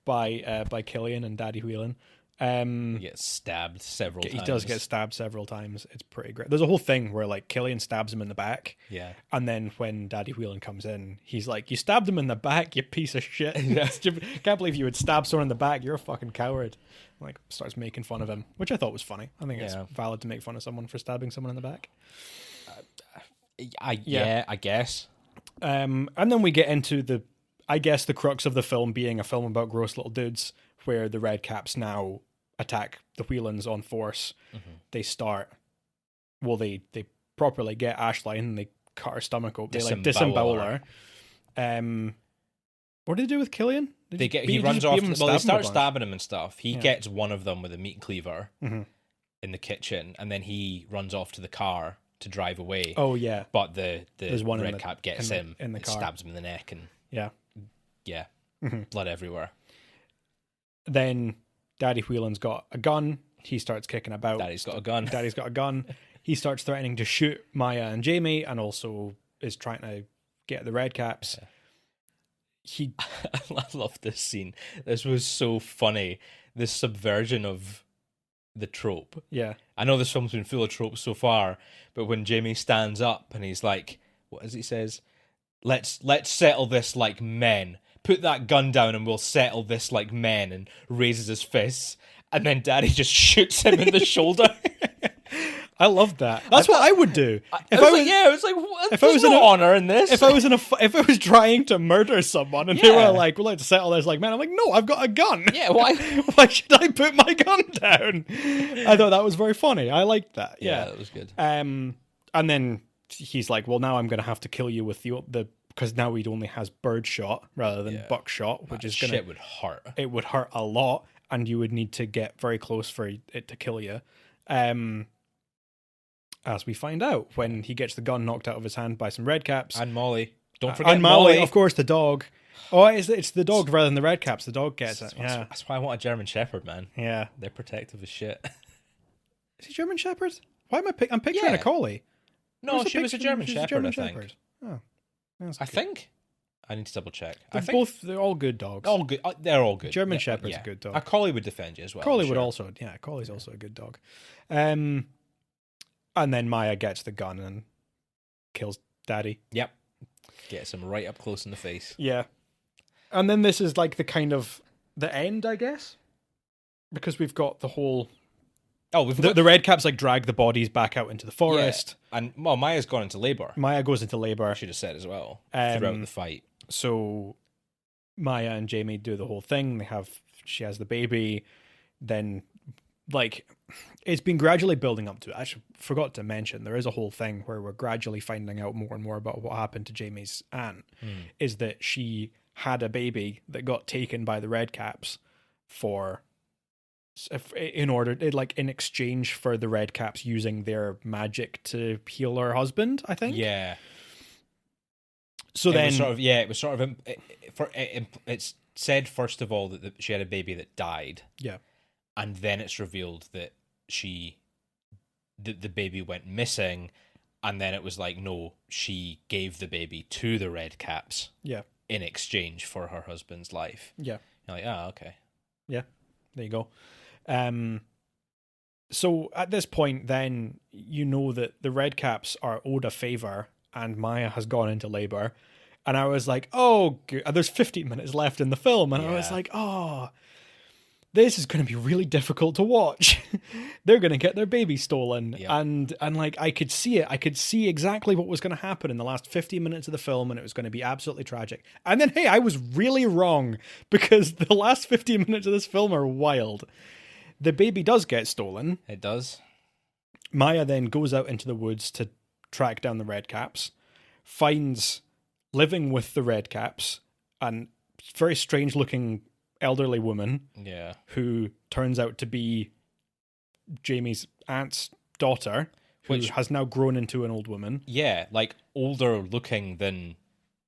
by Killian and Daddy Whelan. He gets stabbed several times. He does get stabbed several times. It's pretty great. There's a whole thing where like Killian stabs him in the back. Yeah. And then when Daddy Whelan comes in, he's like, you stabbed him in the back, you piece of shit. Can't believe you would stab someone in the back. You're a fucking coward. Like, starts making fun of him, which I thought was funny. I think it's valid to make fun of someone for stabbing someone in the back. I guess. And then we get into the crux of the film being a film about gross little dudes, where the Redcaps now attack the Whelans on force. Mm-hmm. They start, they properly get Aisling and they cut her stomach open. They like disembowel her. What do they do with Killian? He runs off. They start stabbing him and stuff. He gets one of them with a meat cleaver in the kitchen, and then he runs off to the car to drive away. Oh yeah, but the Redcap gets him in the car, stabs him in the neck, and blood everywhere. Then Daddy Whelan's got a gun. He starts kicking about. Daddy's got a gun. He starts threatening to shoot Maya and Jamie, and also is trying to get the Redcaps. I love this scene. This was so funny. This subversion of the trope. Yeah. I know this film's been full of tropes so far, but when Jamie stands up and he's like, what as he says? Let's settle this like men. put that gun down and we'll settle this like men, and raises his fists, and then Daddy just shoots him in the shoulder. I loved that. That's what I would do. If I was in honor in this. If I was trying to murder someone and they were like, "We'd like to settle this," like, man, I'm like, no, I've got a gun. Yeah, why? Why should I put my gun down? I thought that was very funny. I liked that. Yeah, that was good. And then he's like, well, now I'm going to have to kill you with the because now he only has bird shot rather than buckshot, which is going to shit would hurt. It would hurt a lot, and you would need to get very close for it to kill you. As we find out when he gets the gun knocked out of his hand by some Redcaps. And Molly. Don't forget and Molly. Of course, the dog. Oh, it's the dog rather than the Redcaps. The dog gets it. Yeah. That's why I want a German Shepherd, man. Yeah. They're protective as shit. Is he German Shepherd? Why am I'm picturing a collie. No, she was a German Shepherd, I think. Shepherd. Oh. I think. I need to double check. They're all good dogs. All good. They're all good. German Shepherd's a good dog. A collie would defend you as well. Collie would also, collie's also a good dog. And then Maya gets the gun and kills Daddy. Yep. Gets him right up close in the face. Yeah. And then this is like the kind of the end, I guess, because we've got the whole. Oh, the Redcaps like drag the bodies back out into the forest, and Maya's gone into labor. Maya goes into labor. I should have said as well throughout the fight. So Maya and Jamie do the whole thing. She has the baby. Then, like, it's been gradually building up to it. I forgot to mention there is a whole thing where we're gradually finding out more and more about what happened to Jamie's aunt. Is that she had a baby that got taken by the Redcaps in exchange for the Redcaps using their magic to heal her husband, I think. Yeah. So it's said first of all that she had a baby that died. Yeah. And then it's revealed that the baby went missing, and then it was like, no, she gave the baby to the Redcaps. Yeah. In exchange for her husband's life. Yeah. You're like, okay. Yeah. There you go. So at this point, then you know that the Redcaps are owed a favor, and Maya has gone into labor. And I was like, oh, good. There's 15 minutes left in the film, and I was like, oh, this is going to be really difficult to watch. They're going to get their baby stolen, and like I could see it. I could see exactly what was going to happen in the last 15 minutes of the film, and it was going to be absolutely tragic. And then, hey, I was really wrong, because the last 15 minutes of this film are wild. The baby does get stolen. It does. Maya then goes out into the woods to track down the Redcaps, finds living with the Redcaps an very strange looking elderly woman who turns out to be Jamie's aunt's daughter, which has now grown into an old woman. Yeah, like older looking than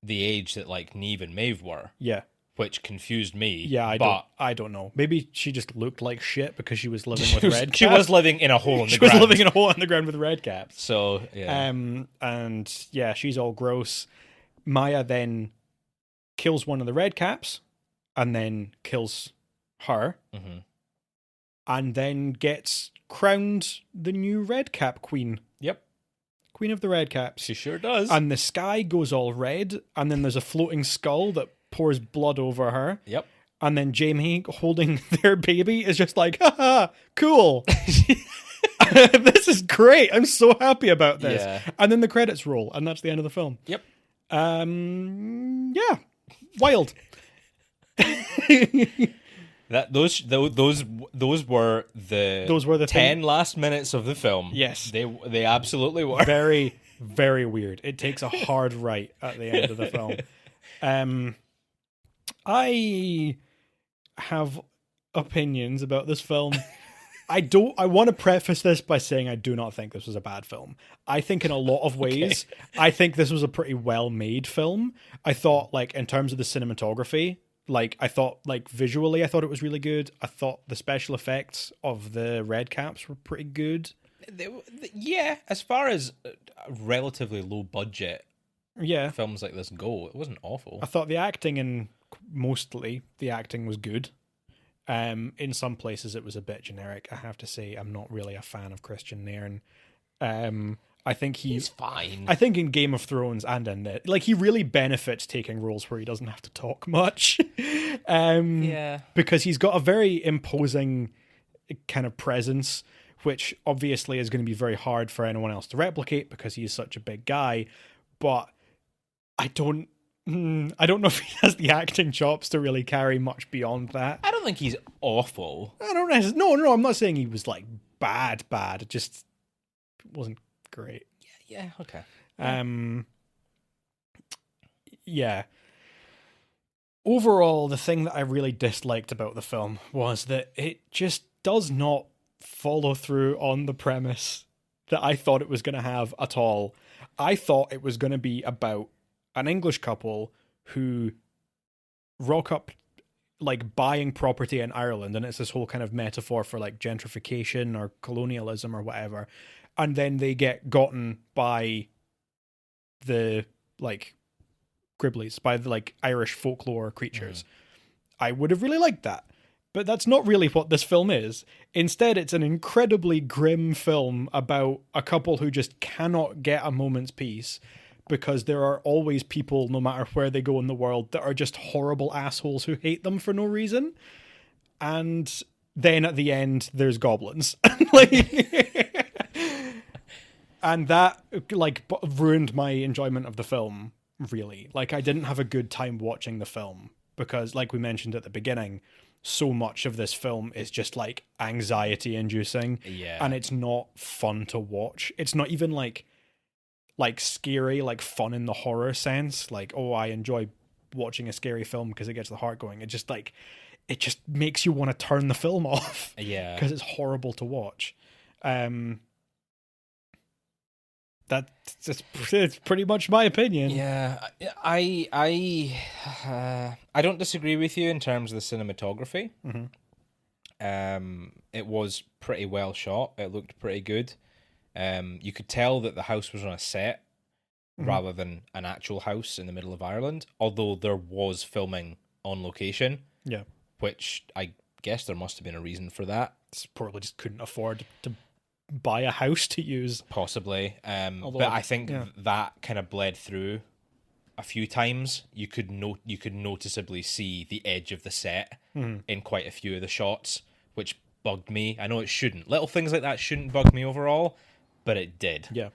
the age that like Neve and Maeve were. Yeah. Which confused me. Yeah, I don't know. Maybe she just looked like shit because she was living with Redcaps. She was living in a hole in the ground. She was living in a hole in the ground with Redcaps. So, yeah. And yeah, she's all gross. Maya then kills one of the Redcaps and then kills her. Mm-hmm. And then gets crowned the new Redcap queen. Yep. Queen of the Redcaps. She sure does. And the sky goes all red, and then there's a floating skull that pours blood over her. Yep. And then Jamie holding their baby is just like, haha, cool. This is great. I'm so happy about this. Yeah. And then the credits roll, and that's the end of the film. Yep. Yeah. Wild. Those were the 10 last minutes of the film. Yes. They absolutely were. Very, very weird. It takes a hard right at the end of the film. I have opinions about this film. I want to preface this by saying I do not think this was a bad film. I think in a lot of ways, I think this was a pretty well-made film. I thought, like, in terms of the cinematography, like, I thought, like, visually, I thought it was really good. I thought the special effects of the Redcaps were pretty good. Yeah, as far as relatively low budget films like this go, it wasn't awful. I thought the acting mostly the acting was good. In some places it was a bit generic. I have to say I'm not really a fan of Christian Nairn. I think he's fine. I think in Game of Thrones and in it, like, he really benefits taking roles where he doesn't have to talk much. Because he's got a very imposing kind of presence, which obviously is going to be very hard for anyone else to replicate because he's such a big guy. But I don't know if he has the acting chops to really carry much beyond that. I don't think he's awful. I don't know. No, I'm not saying he was like bad. It just wasn't great. Yeah, okay. Yeah. Overall, the thing that I really disliked about the film was that it just does not follow through on the premise that I thought it was going to have at all. I thought it was going to be about an English couple who rock up, like, buying property in Ireland, and it's this whole kind of metaphor for like gentrification or colonialism or whatever, and then they get gotten by the like Gremlins, by the like Irish folklore creatures. I would have really liked that, but that's not really what this film is. Instead, it's an incredibly grim film about a couple who just cannot get a moment's peace because there are always people, no matter where they go in the world, that are just horrible assholes who hate them for no reason. And then at the end, there's goblins. And that, like, ruined my enjoyment of the film, really. Like, I didn't have a good time watching the film because, like we mentioned at the beginning, so much of this film is just, like, anxiety-inducing. Yeah. And it's not fun to watch. It's not even, like scary, like, fun in the horror sense. Like, oh, I enjoy watching a scary film because it gets the heart going. It just, like, it just makes you want to turn the film off. Yeah. Because it's horrible to watch. That's pretty much my opinion. Yeah, I don't disagree with you in terms of the cinematography. It was pretty well shot. It looked pretty good. You could tell that the house was on a set rather than an actual house in the middle of Ireland, although there was filming on location. Yeah. Which I guess there must have been a reason for that. It's probably just couldn't afford to buy a house to use. Possibly. But I think that kind of bled through a few times. You could noticeably see the edge of the set in quite a few of the shots, which bugged me. I know it shouldn't. Little things like that shouldn't bug me overall, but it did. Yeah.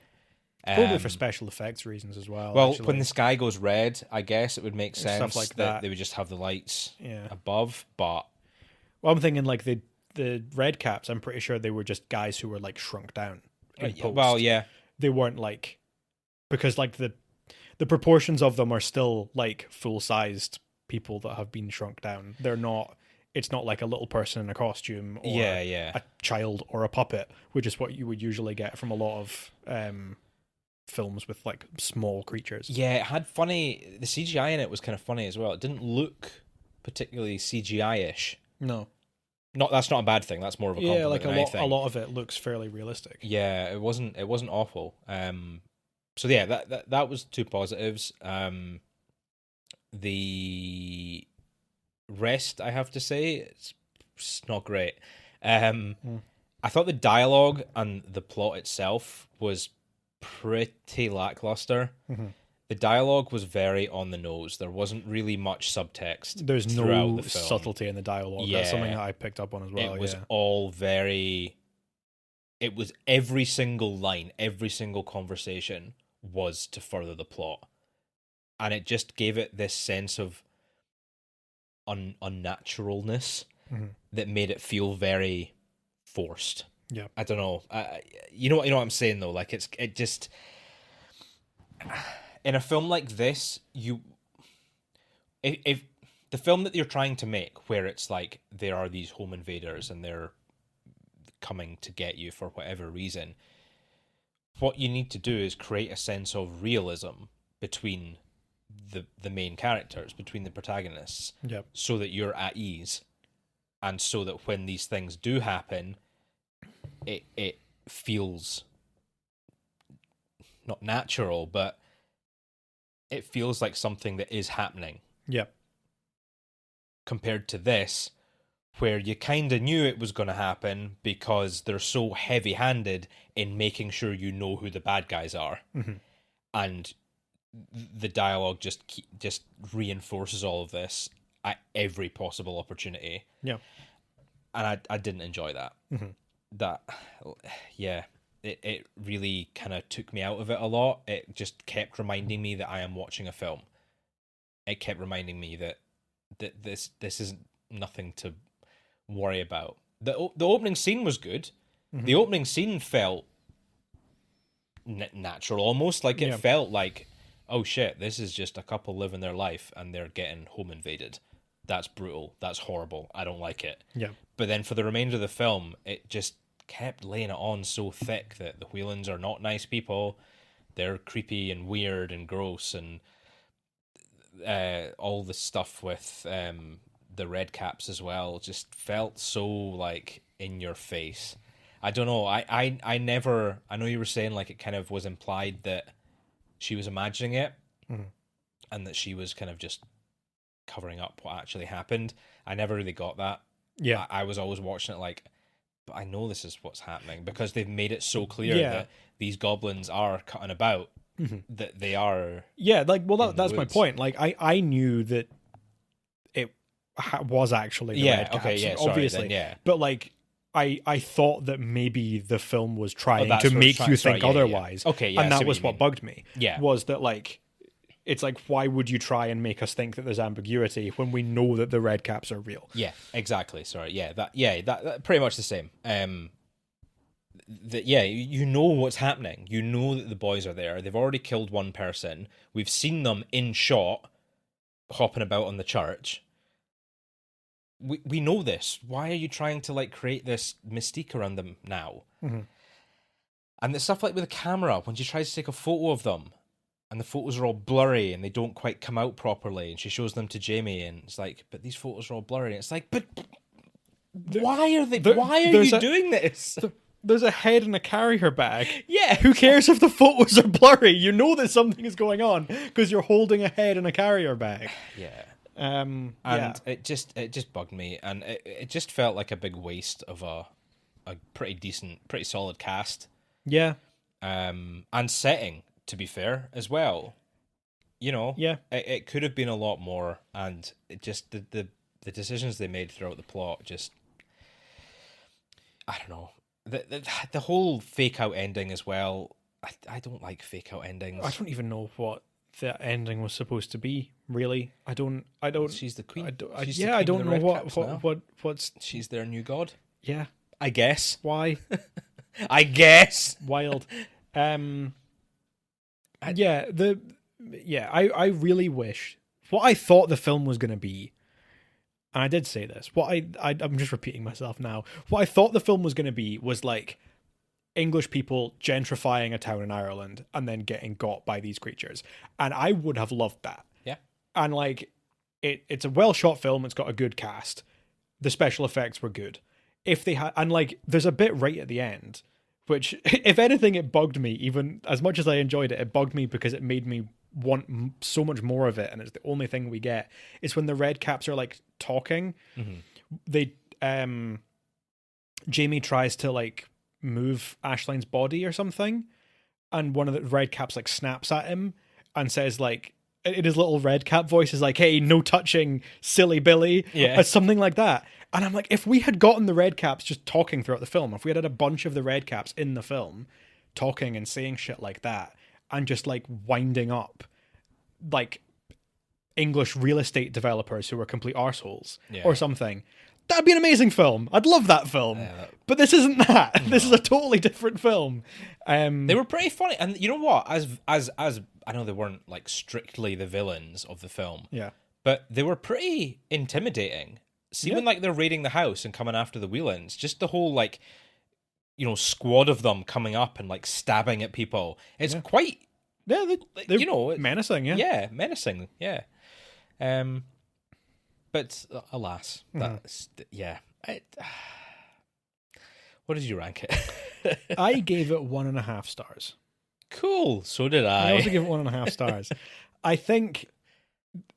Probably for special effects reasons as well. Well, when the sky goes red, I guess it would make sense stuff like that. they would just have the lights above, but... Well, I'm thinking like the Redcaps, I'm pretty sure they were just guys who were like shrunk down in post. Well, yeah. They weren't like... Because like the proportions of them are still like full-sized people that have been shrunk down. They're not... It's not like a little person in a costume or a child or a puppet, which is what you would usually get from a lot of films with like small creatures. Yeah, it had funny... The CGI in it was kind of funny as well. It didn't look particularly CGI-ish. No. That's not a bad thing. That's more of a compliment. Yeah, like than anything. a lot of it looks fairly realistic. Yeah, it wasn't awful. So yeah, that was two positives. The rest, I have to say, it's not great. I thought the dialogue and the plot itself was pretty lackluster. The dialogue was very on the nose. There wasn't really much subtext. There's throughout no the film. subtlety in the dialogue. That's something that I picked up on as well. It was all very... It was every single line, every single conversation was to further the plot. And it just gave it this sense of unnaturalness that made it feel very forced. Yeah. I don't know. You know what I'm saying though? Like it just... In a film like this, if the film that you're trying to make, where it's like there are these home invaders and they're coming to get you for whatever reason, what you need to do is create a sense of realism between the main characters, between the protagonists, so that you're at ease, and so that when these things do happen, it feels not natural, but it feels like something that is happening. Yep. Compared to this, where you kind of knew it was going to happen because they're so heavy-handed in making sure you know who the bad guys are. And the dialogue just reinforces all of this at every possible opportunity. Yeah. And I didn't enjoy that. That, yeah, it really kind of took me out of it a lot. It just kept reminding me that I am watching a film. It kept reminding me that this is nothing to worry about. The opening scene was good. The opening scene felt natural, almost like it felt like, oh shit, this is just a couple living their life and they're getting home invaded. That's brutal. That's horrible. I don't like it. Yeah. But then for the remainder of the film, it just kept laying it on so thick that the Whelans are not nice people. They're creepy and weird and gross, and all the stuff with the Redcaps as well just felt so like in your face. I don't know. I never. I know you were saying like it kind of was implied that she was imagining it, and that she was kind of just covering up what actually happened. I never really got that. Yeah, I was always watching it like, but I know this is what's happening because they've made it so clear that these goblins are cutting about, that they are. Yeah, like, well, that's my point. Like, I knew that it was actually the Redcaps, okay, yeah, obviously, then, but like, I thought that maybe the film was trying to make you think otherwise. Yeah. Okay, yeah, and that was what bugged me. Yeah, was that like, it's like, why would you try and make us think that there's ambiguity when we know that the Redcaps are real? Yeah, exactly. Sorry, that pretty much the same. You know what's happening. You know that the boys are there. They've already killed one person. We've seen them in shot, hopping about on the church. We know this. Why are you trying to like create this mystique around them now? And the stuff like with the camera, when she tries to take a photo of them, and the photos are all blurry and they don't quite come out properly, and she shows them to Jamie, and it's like, but these photos are all blurry. And it's like, but why are they? Why are you doing this? There's a head in a carrier bag. Yeah. Who cares if the photos are blurry? You know that something is going on because you're holding a head in a carrier bag. Yeah. And it just bugged me, and it just felt like a big waste of a pretty decent, pretty solid cast. Yeah. And setting, to be fair, as well. You know. Yeah. It could have been a lot more, and it just the decisions they made throughout the plot just, I don't know. The whole fake out ending as well. I don't like fake out endings. I don't even know what the ending was supposed to be. Really, I don't. She's the queen. I don't know what's. She's their new god. Yeah, I guess. Why? I guess. Wild. I really wish what I thought the film was going to be. And I did say this. I'm just repeating myself now. What I thought the film was going to be was like English people gentrifying a town in Ireland and then getting got by these creatures. And I would have loved that. Yeah. And like, it's a well shot film. It's got a good cast. The special effects were good. If they had, and like, there's a bit right at the end, which, if anything, it bugged me. Even as much as I enjoyed it, it bugged me because it made me want so much more of it, and it's the only thing we get. Is when the Redcaps are like talking. They Jamie tries to like move Aislinn's body or something, and one of the Redcaps like snaps at him and says like, in his little Redcap voice, is like, "Hey, no touching, silly Billy," or something like that. And I'm like, if we had gotten the Redcaps just talking throughout the film, if we had a bunch of the Redcaps in the film talking and saying shit like that, and just like winding up like English real estate developers who are complete arseholes or something, that'd be an amazing film. I'd love that film. But this isn't that. No. This is a totally different film. They were pretty funny, and you know what? As I know they weren't like strictly the villains of the film. Yeah. But they were pretty intimidating. See, when like they're raiding the house and coming after the Whelans, just the whole like, you know, squad of them coming up and like stabbing at people. It's quite, they're you know, menacing. Yeah, menacing. Yeah. But alas, that's what did you rank it? I gave it 1.5 stars. Cool. So did I. I also give it 1.5 stars. I think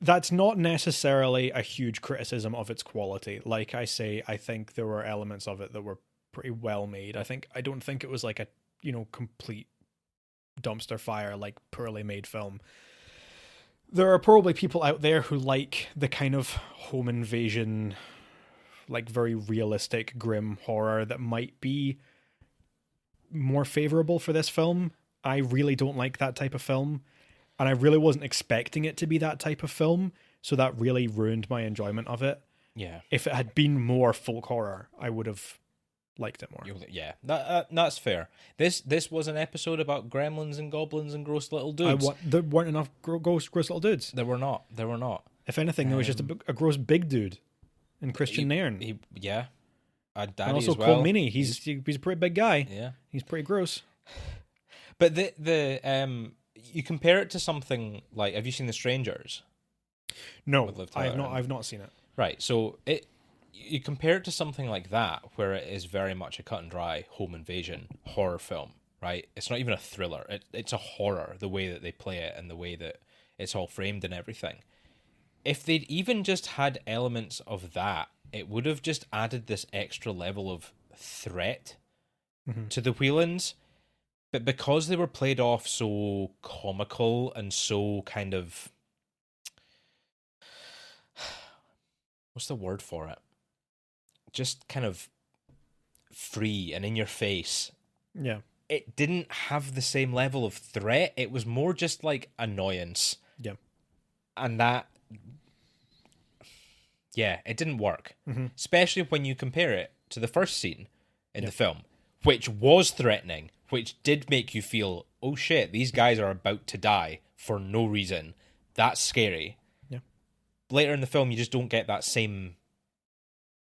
that's not necessarily a huge criticism of its quality. Like I say, I think there were elements of it that were pretty well made. I don't think it was like a, complete dumpster fire, like poorly made film. There are probably people out there who like the kind of home invasion, like very realistic, grim horror that might be more favorable for this film. I really don't like that type of film, and I really wasn't expecting it to be that type of film, so that really ruined my enjoyment of it. Yeah. If it had been more folk horror, I would have liked it more. Yeah, that's fair. This was an episode about gremlins and goblins and gross little dudes. There weren't enough gross little dudes. There were not. If anything, there was just a gross big dude in Christian Nairn. Yeah. A daddy and also as well. Cole Meany. He's a pretty big guy. Yeah. He's pretty gross. But the you compare it to something like, have you seen The Strangers? No, I've not seen it. Right. So you compare it to something like that, where it is very much a cut and dry home invasion horror film, right? It's not even a thriller. It's a horror, the way that they play it and the way that it's all framed and everything. If they'd even just had elements of that, it would have just added this extra level of threat to the Whelans. But because they were played off so comical and so kind of... what's the word for it? Just kind of free and in your face. Yeah. It didn't have the same level of threat. It was more just like annoyance. Yeah. And that... yeah, it didn't work. Especially when you compare it to the first scene in the film, which was threatening, which did make you feel, oh shit, these guys are about to die for no reason. That's scary. Yeah. Later in the film, you just don't get that same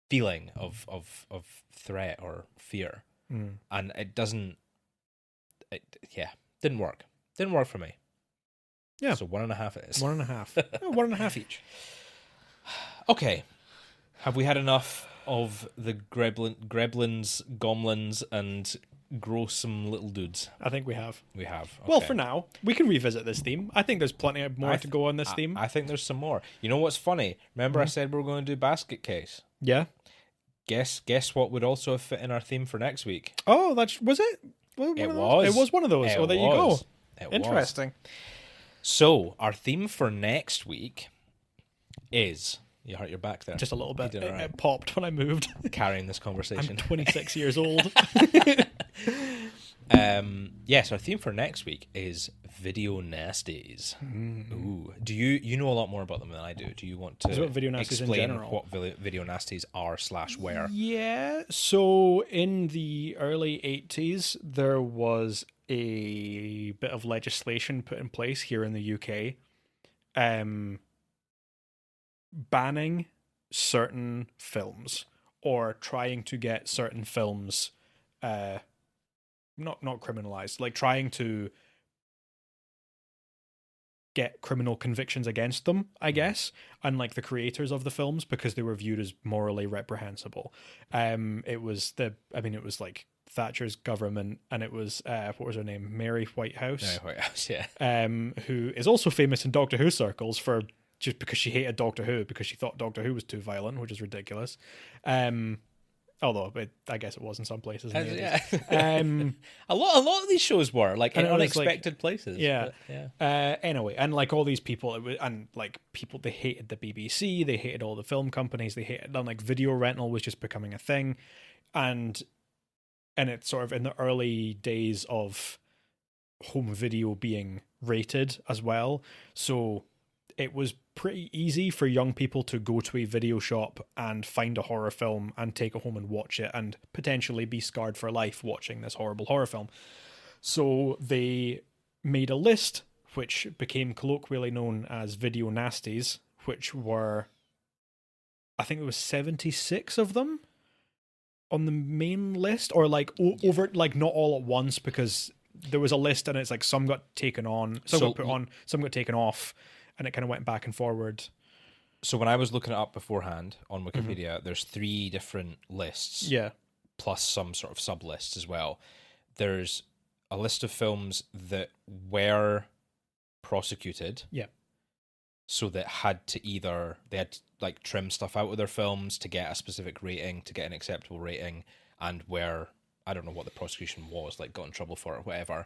feeling of threat or fear. And it doesn't... didn't work. Didn't work for me. Yeah. So 1.5 it is. 1.5. 1.5 each. Okay. Have we had enough of the Gremlins, Goblins, and gruesome little dudes? I think we have. We have. Okay. Well, for now, we can revisit this theme. I think there's plenty more to go on this theme. I think there's some more. You know what's funny? Remember I said we were going to do basket case? Yeah. Guess what would also have fit in our theme for next week? Oh, was it? It was. It was one of those. It there you go. was. Interesting. So, our theme for next week is... You hurt your back there. Just a little bit. You did all right. It popped when I moved. Carrying this conversation. I'm 26 years old. Yes, our theme for next week is video nasties. Ooh, do you know a lot more about them than I do? Do you want to video nasties explain in general? what video nasties are / where? Yeah. So in the early 80s, there was a bit of legislation put in place here in the UK, banning certain films or trying to get certain films not criminalized, like trying to get criminal convictions against them, I guess, and like the creators of the films, because they were viewed as morally reprehensible. It was like Thatcher's government, and it was what was her name, Mary Whitehouse. Mary Whitehouse, yeah. Who is also famous in Doctor Who circles for just because she hated Doctor Who because she thought Doctor Who was too violent, which is ridiculous. Although I guess it was in some places. In the 80s. A lot of these shows were like in unexpected places. Yeah. But, yeah. Anyway, and like all these people, they hated the BBC, they hated all the film companies, they hated, and like video rental was just becoming a thing, and it's sort of in the early days of home video being rated as well. So it was pretty easy for young people to go to a video shop and find a horror film and take it home and watch it and potentially be scarred for life watching this horrible horror film. So they made a list, which became colloquially known as video nasties, which were, I think it was 76 of them on the main list, or like over, like not all at once, because there was a list and it's like some got taken on, some got put on, some got taken off, and it kind of went back and forward. So when I was looking it up beforehand on Wikipedia, there's 3 different lists. Yeah. Plus some sort of sub-lists as well. There's a list of films that were prosecuted. Yeah. so that they had to like trim stuff out of their films to get a specific rating, to get an acceptable rating, and where I don't know what the prosecution was, like got in trouble for it or whatever.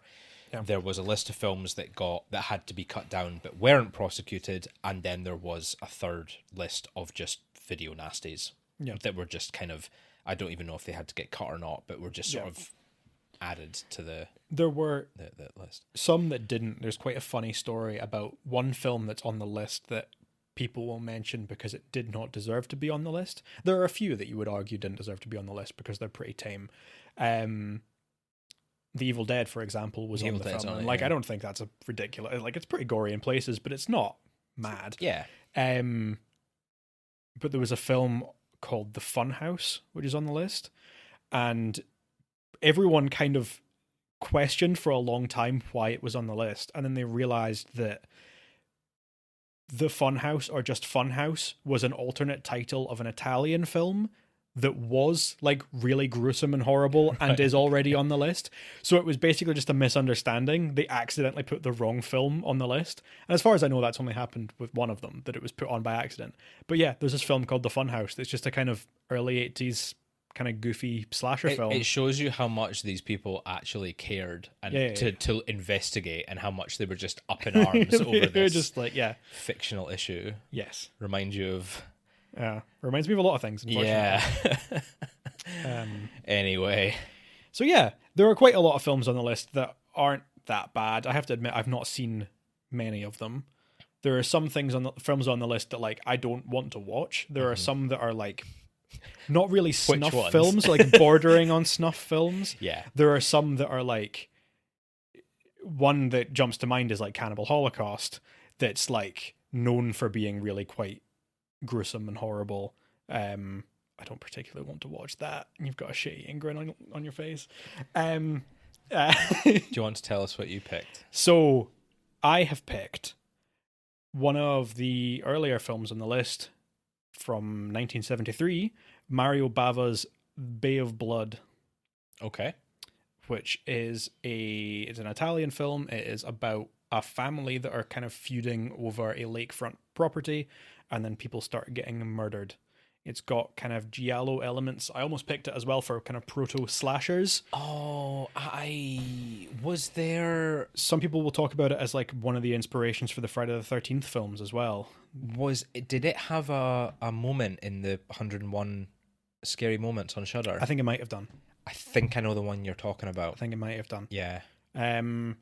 Yeah. There was a list of films that had to be cut down but weren't prosecuted, and then there was a third list of just video nasties that were just kind of, I don't even know if they had to get cut or not, but were just sort of added to the list. Some that didn't. There's quite a funny story about one film that's on the list that people will mention because it did not deserve to be on the list. There are a few that you would argue didn't deserve to be on the list because they're pretty tame. The Evil Dead, for example, was on the film. And, I don't think that's a ridiculous... Like, it's pretty gory in places, but it's not mad. Yeah. But there was a film called The Funhouse, which is on the list, and everyone kind of questioned for a long time why it was on the list, and then they realized that The Funhouse, or just Funhouse, was an alternate title of an Italian film that was like really gruesome and horrible and is already on the list. So it was basically just a misunderstanding. They accidentally put the wrong film on the list. And as far as I know, that's only happened with one of them, that it was put on by accident. But yeah, there's this film called The Funhouse that's just a kind of early 80s kind of goofy slasher film. It shows you how much these people actually cared and to investigate, and how much they were just up in arms over this just like fictional issue. Yes. Remind you of... Yeah, reminds me of a lot of things, unfortunately. Yeah. Anyway. So yeah, there are quite a lot of films on the list that aren't that bad. I have to admit, I've not seen many of them. There are some films on the list that like I don't want to watch. There are some that are like not really snuff films, like bordering on snuff films. Yeah. There are some that are like, one that jumps to mind is like Cannibal Holocaust, that's like known for being really quite gruesome and horrible. I don't particularly want to watch that. You've got a shitty grin on your face. Do you want to tell us what you picked? So I have picked one of the earlier films on the list from 1973, Mario Bava's Bay of Blood. Okay. Which is it's an Italian film. It is about a family that are kind of feuding over a lakefront property, and then people start getting murdered. It's got kind of giallo elements. I almost picked it as well for kind of proto-slashers. Oh, was there... Some people will talk about it as like one of the inspirations for the Friday the 13th films as well. Did it have a moment in the 101 Scary Moments on Shudder? I think it might have done. I think I know the one you're talking about. I think it might have done. Yeah. The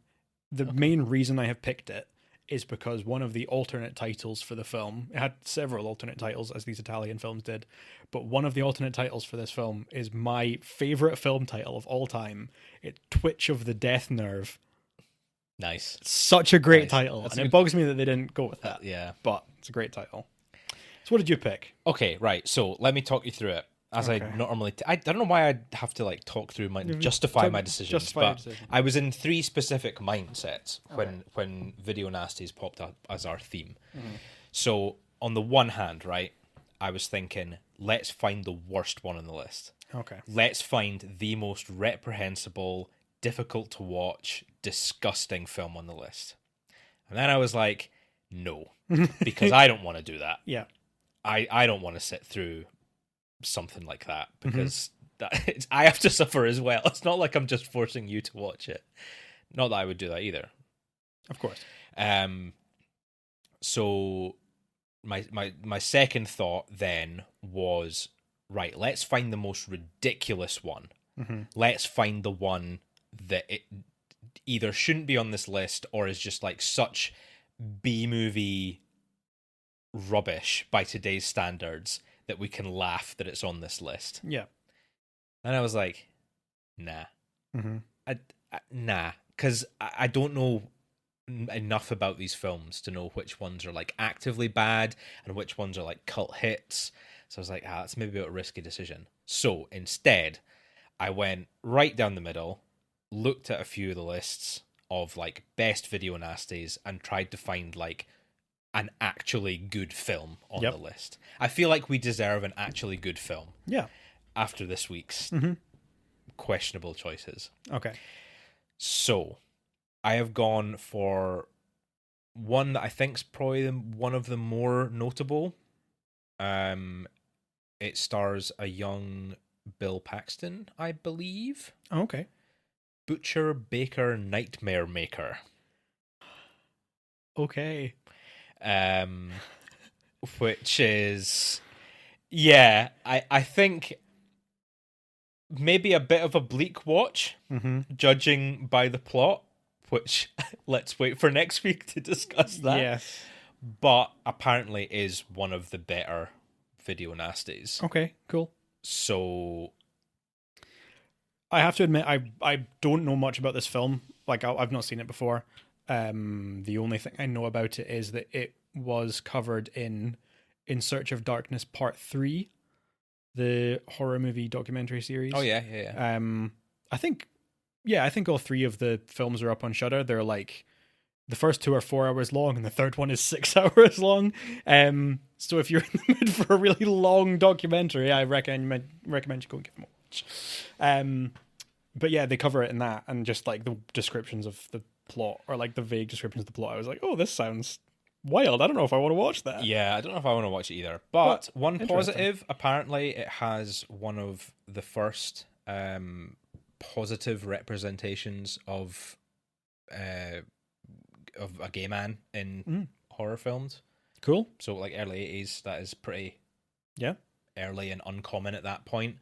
main reason I have picked it is because one of the alternate titles for the film, it had several alternate titles as these Italian films did, but one of the alternate titles for this film is my favorite film title of all time. It's Twitch of the Death Nerve. Nice. Such a great title. That's it bugs me that they didn't go with that. Yeah. But it's a great title. So what did you pick? Okay, right. So let me talk you through it. As I normally... I don't know why I'd have to like talk through justify my decisions, but I was in three specific mindsets when Video Nasties popped up as our theme. Mm-hmm. So on the one hand, right, I was thinking, let's find the worst one on the list. Okay. Let's find the most reprehensible, difficult to watch, disgusting film on the list. And then I was like, no, because I don't want to do that. Yeah. I don't want to sit through something like that, because I have to suffer as well. It's not like I'm just forcing you to watch it. Not that I would do that either. Of course. So my second thought then was, right, let's find the most ridiculous one. Mm-hmm. Let's find the one that it either shouldn't be on this list or is just like such B-movie rubbish by today's standards that we can laugh that it's on this list. Yeah. And I was like, nah. Mm-hmm. Nah. Because I don't know enough about these films to know which ones are like actively bad and which ones are like cult hits. So I was like, that's maybe a risky decision. So instead, I went right down the middle, looked at a few of the lists of like best video nasties and tried to find like an actually good film on the list. I feel like we deserve an actually good film. Yeah. After this week's questionable choices. Okay. So, I have gone for one that I think's probably one of the more notable. It stars a young Bill Paxton, I believe. Oh, okay. Butcher, Baker, Nightmare Maker. Okay. Which is, yeah, I think maybe a bit of a bleak watch, judging by the plot, which let's wait for next week to discuss that. Yes. But apparently is one of the better video nasties. Okay, cool. So I have to admit, I don't know much about this film. Like, I've not seen it before. The only thing I know about it is that it was covered in Search of Darkness Part 3, the horror movie documentary series. Oh, yeah. I think all three of the films are up on Shudder. They're like, the first two are 4 hours long, and the third one is 6 hours long. So if you're in the mood for a really long documentary, I recommend you go and give them a watch. But yeah, they cover it in that, and just like the descriptions of the plot, or like the vague descriptions of the plot. I was like, oh, this sounds wild. I don't know if I want to watch that. Yeah, I don't know if I want to watch it either. But one positive, apparently, it has one of the first positive representations of a gay man in horror films. Cool. So like early 80s, that is pretty early and uncommon at that point.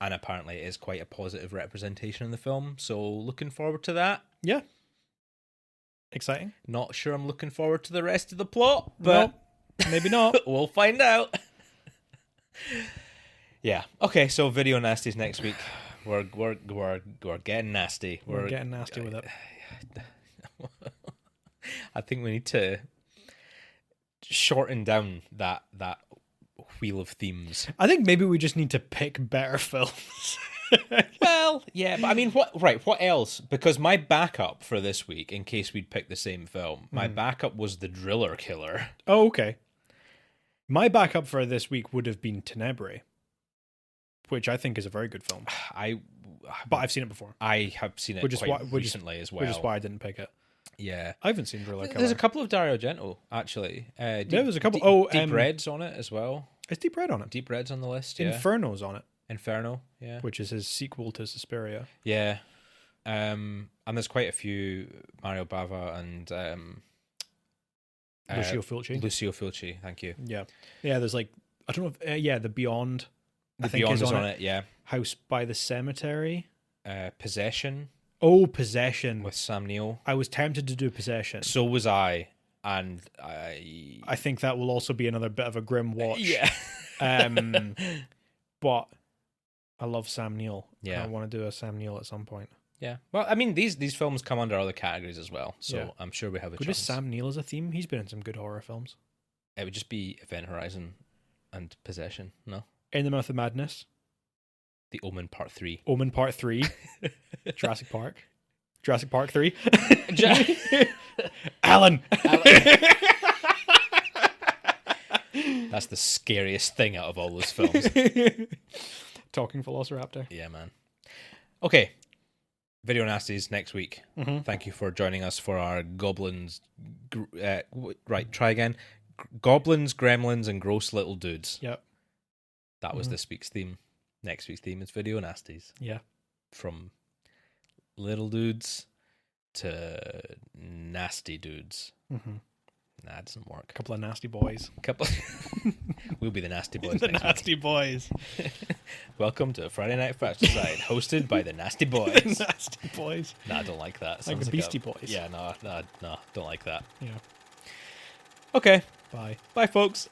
And apparently it is quite a positive representation in the film. So looking forward to that. Yeah. Exciting. Not sure I'm looking forward to the rest of the plot, but nope, maybe not. We'll find out. Yeah. Okay, so video nasties next week. We're getting nasty. We're getting nasty with it. I think we need to shorten down that wheel of themes. I think maybe we just need to pick better films. Well, yeah, but I mean, what else? Because my backup for this week, in case we'd pick the same film, my backup was The Driller Killer. Oh, okay. My backup for this week would have been Tenebrae, which I think is a very good film. But I've seen it before. I have seen it recently as well. Which is why I didn't pick it. Yeah. I haven't seen Driller Killer. There's a couple of Dario Argento, actually. There's a couple. Deep Red's on it as well. Is Deep Red on it? Deep Red's on the list, yeah. Inferno's on it. Inferno, yeah. Which is his sequel to Suspiria. Yeah. And there's quite a few, Mario Bava and Lucio Fulci. Lucio Fulci, thank you. Yeah. Yeah, there's like, I don't know if, The Beyond. The Beyond is on it, yeah. House by the Cemetery. Possession. Oh, Possession. With Sam Neill. I was tempted to do Possession. So was I. And I think that will also be another bit of a grim watch. Yeah. But I love Sam Neill. Yeah. I want to do a Sam Neill at some point. Yeah. Well, I mean, these films come under other categories as well, so I'm sure we have a chance. Could Sam Neill as a theme? He's been in some good horror films. It would just be Event Horizon and Possession, no? In the Mouth of Madness. The Omen Part 3. Omen Part 3. Jurassic Park. Jurassic Park 3. Alan. That's the scariest thing out of all those films. Talking Velociraptor. Yeah, man. Okay. Video Nasties next week. Mm-hmm. Thank you for joining us for our Goblins. Try again. Goblins, Gremlins, and Gross Little Dudes. Yep. That was this week's theme. Next week's theme is Video Nasties. Yeah. From little dudes to nasty dudes. Mm-hmm. Nah, it doesn't work. A couple of nasty boys. We'll be the nasty boys. The nasty boys. Welcome to Friday Night Fratricide, hosted by the nasty boys. Nasty boys. Nah, I don't like that. Like Sounds the Beastie Boys. Yeah, no, don't like that. Yeah. Okay. Bye. Bye, folks.